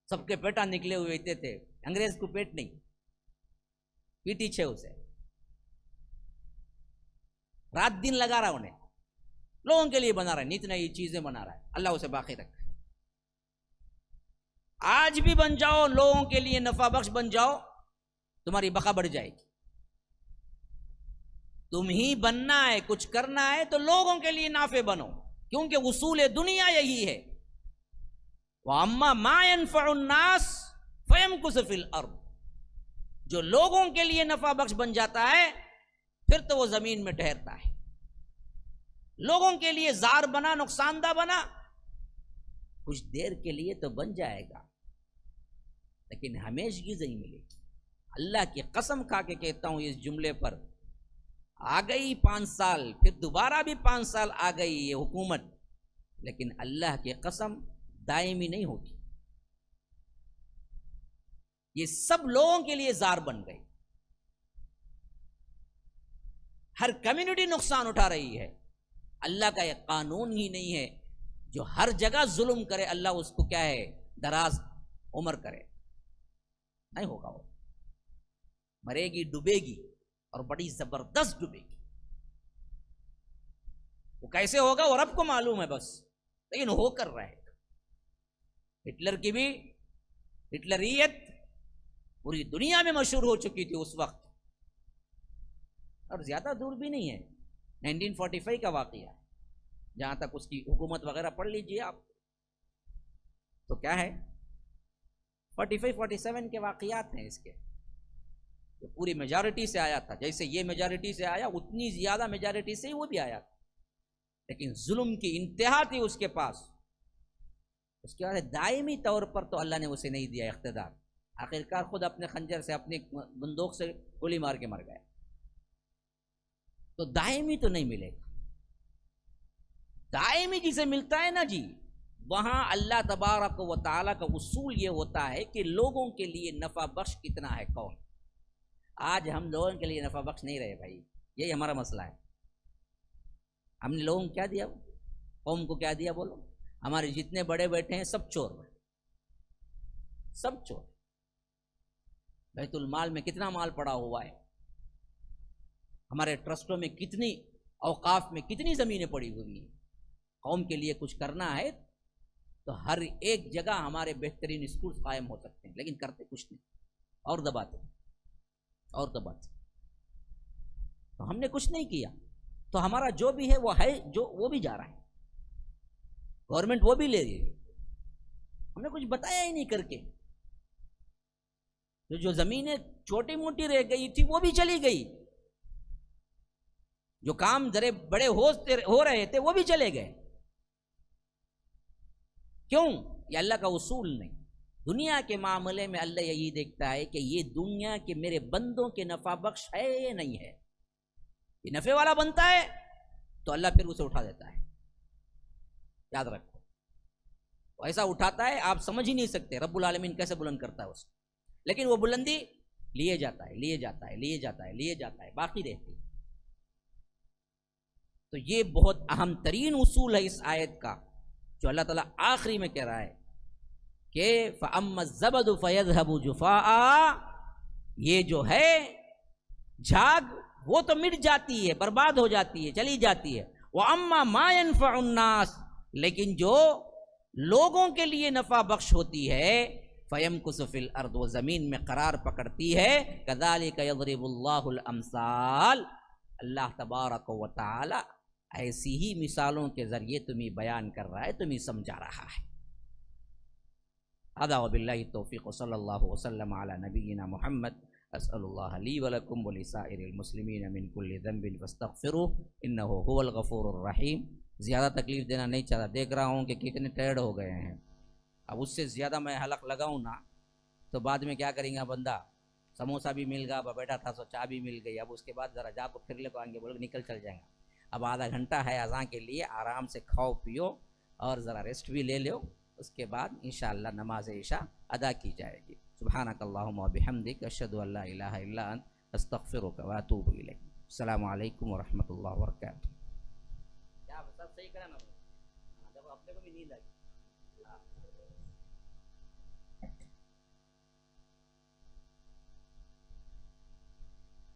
سب کے پیٹا نکلے ہوئے تھے، انگریز کو پیٹ نہیں، پیٹی چھے اسے، رات دن لگا رہا انہیں، لوگوں کے لیے بنا رہا ہے، نیت نئی چیزیں بنا رہا ہے، اللہ اسے باقی رکھے۔ آج بھی بن جاؤ، لوگوں کے لیے نفع بخش بن جاؤ، تمہاری بقا بڑھ جائے گی۔ تم ہی بننا ہے، کچھ کرنا ہے تو لوگوں کے لیے نافع بنو، کیونکہ اصول دنیا یہی ہے۔ وَأَمَّا مَا يَنْفَعُ النَّاسِ فَيَمْكُثُ فِي الْأَرْضِ، جو لوگوں کے لیے نفع بخش بن جاتا ہے پھر تو وہ زمین میں ٹھہرتا ہے۔ لوگوں کے لیے زار بنا، نقصان دہ بنا، کچھ دیر کے لیے تو بن جائے گا لیکن ہمیشگی نہیں ملے گی۔ اللہ کی قسم کھا کے کہتا ہوں اس جملے پر، آ گئی 5 سال، پھر دوبارہ بھی 5 سال آ گئی یہ حکومت، لیکن اللہ کی قسم دائمی نہیں ہوگی۔ یہ سب لوگوں کے لیے زار بن گئی، ہر کمیونٹی نقصان اٹھا رہی ہے۔ اللہ کا یہ قانون ہی نہیں ہے جو ہر جگہ ظلم کرے اللہ اس کو کیا ہے دراز عمر کرے، نہیں ہوگا، وہ مرے گی، ڈوبے گی اور بڑی زبردست ڈوبے گی۔ وہ کیسے ہوگا وہ رب کو معلوم ہے بس، لیکن ہو کر رہے گا۔ ہٹلر کی بھی ہٹلریت پوری دنیا میں مشہور ہو چکی تھی اس وقت، اور زیادہ دور بھی نہیں ہے، 1945 کا واقعہ، جہاں تک اس کی حکومت وغیرہ پڑھ لیجئے آپ، تو کیا ہے 45-47 کے واقعات ہیں اس کے، جو پوری میجارٹی سے آیا تھا، جیسے یہ میجارٹی سے آیا اتنی زیادہ میجارٹی سے ہی وہ بھی آیا تھا، لیکن ظلم کی انتہا تھی اس کے پاس۔ اس کے بعد دائمی طور پر تو اللہ نے اسے نہیں دیا اقتدار، آخرکار خود اپنے خنجر سے، اپنی بندوق سے گولی مار کے مر گئے۔ تو دائمی تو نہیں ملے گا، دائمی جسے ملتا ہے نا جی، وہاں اللہ تبارک و تعالیٰ کا اصول یہ ہوتا ہے کہ لوگوں کے لیے نفع بخش کتنا ہے کون۔ آج ہم لوگوں کے لیے نفع بخش نہیں رہے بھائی، یہی ہمارا مسئلہ ہے۔ ہم نے لوگوں کو کیا دیا، قوم کو کیا دیا بولو؟ ہمارے جتنے بڑے بیٹھے ہیں سب چور ہیں، سب چور۔ بیت المال میں کتنا مال پڑا ہوا ہے، ہمارے ٹرسٹوں میں کتنی، اوقاف میں کتنی زمینیں پڑی ہوئی ہیں۔ قوم کے لیے کچھ کرنا ہے تو ہر ایک جگہ ہمارے بہترین اسکول قائم ہو سکتے ہیں، لیکن کرتے کچھ نہیں، اور دباتے اور دباتے۔ تو ہم نے کچھ نہیں کیا، تو ہمارا جو بھی ہے وہ ہے، جو وہ بھی جا رہا ہے، گورنمنٹ وہ بھی لے رہی ہے، ہم نے کچھ بتایا ہی نہیں کر کے۔ جو زمینیں چھوٹی موٹی رہ گئی تھی وہ بھی چلی گئی، جو کام ذرے بڑے ہو رہے تھے وہ بھی چلے گئے۔ کیوں؟ یہ اللہ کا اصول نہیں۔ دنیا کے معاملے میں اللہ یہی دیکھتا ہے کہ یہ دنیا کے میرے بندوں کے نفع بخش ہے یا نہیں ہے. یہ نفع والا بنتا ہے تو اللہ پھر اسے اٹھا دیتا ہے. یاد رکھو ایسا اٹھاتا ہے آپ سمجھ ہی نہیں سکتے رب العالمین کیسے بلند کرتا ہے اسے. لیکن وہ بلندی لیے جاتا ہے لیے جاتا ہے لیے جاتا ہے لیے جاتا ہے باقی رہتی ہے. تو یہ بہت اہم ترین اصول ہے اس آیت کا جو اللہ تعالیٰ آخری میں کہہ رہا ہے کہ فَأَمَّا الزَّبَدُ فَيَذْهَبُ جُفَاءً. یہ جو ہے جھاگ وہ تو مٹ جاتی ہے برباد ہو جاتی ہے چلی جاتی ہے. وَأَمَّا مَا يَنْفَعُ النَّاسِ. لیکن جو لوگوں کے لیے نفع بخش ہوتی ہے فَيَمْكُثُ فِي الْأَرْضِ. وہ زمین میں قرار پکڑتی ہے. كَذَلِكَ يَضْرِبُ اللَّهُ الْأَمْثَالَ. اللہ تبارک و تعالی ایسی ہی مثالوں کے ذریعے تمہیں بیان کر رہا ہے تمہیں سمجھا رہا ہے. هذا وبالله التوفیق وصلی اللہ وسلم علی نبینا محمد. اسأل اللہ لی ولکم ولسائر المسلمین من کل ذنب فاستغفروه انہ هو الغفور الرحیم. زیادہ تکلیف دینا نہیں چاہتا. دیکھ رہا ہوں کہ کتنے ٹائرڈ ہو گئے ہیں. اب اس سے زیادہ میں حلق لگاؤں نا تو بعد میں کیا کریں گا بندہ سموسا بھی مل گیا بیٹھا تھا سو چائے بھی مل گئی. اب اس کے بعد ذرا جا کو پھر لے کو آئیں گے بولے نکل چل جائیں گا. اب آدھا گھنٹہ ہے اذان کے لیے آرام سے کھاؤ پیو اور ذرا ریسٹ بھی لے لو. اس کے بعد انشاءاللہ نماز عشاء ادا کی جائے گی. سبحانک اللہم و بحمدک اشہد ان لا الہ الا انت استغفرک و اتوب الیک. السلام علیکم ورحمۃ اللہ وبرکاتہ. کیا سب صحیح کرا نا جب اپنے کو بھی نیند آئی.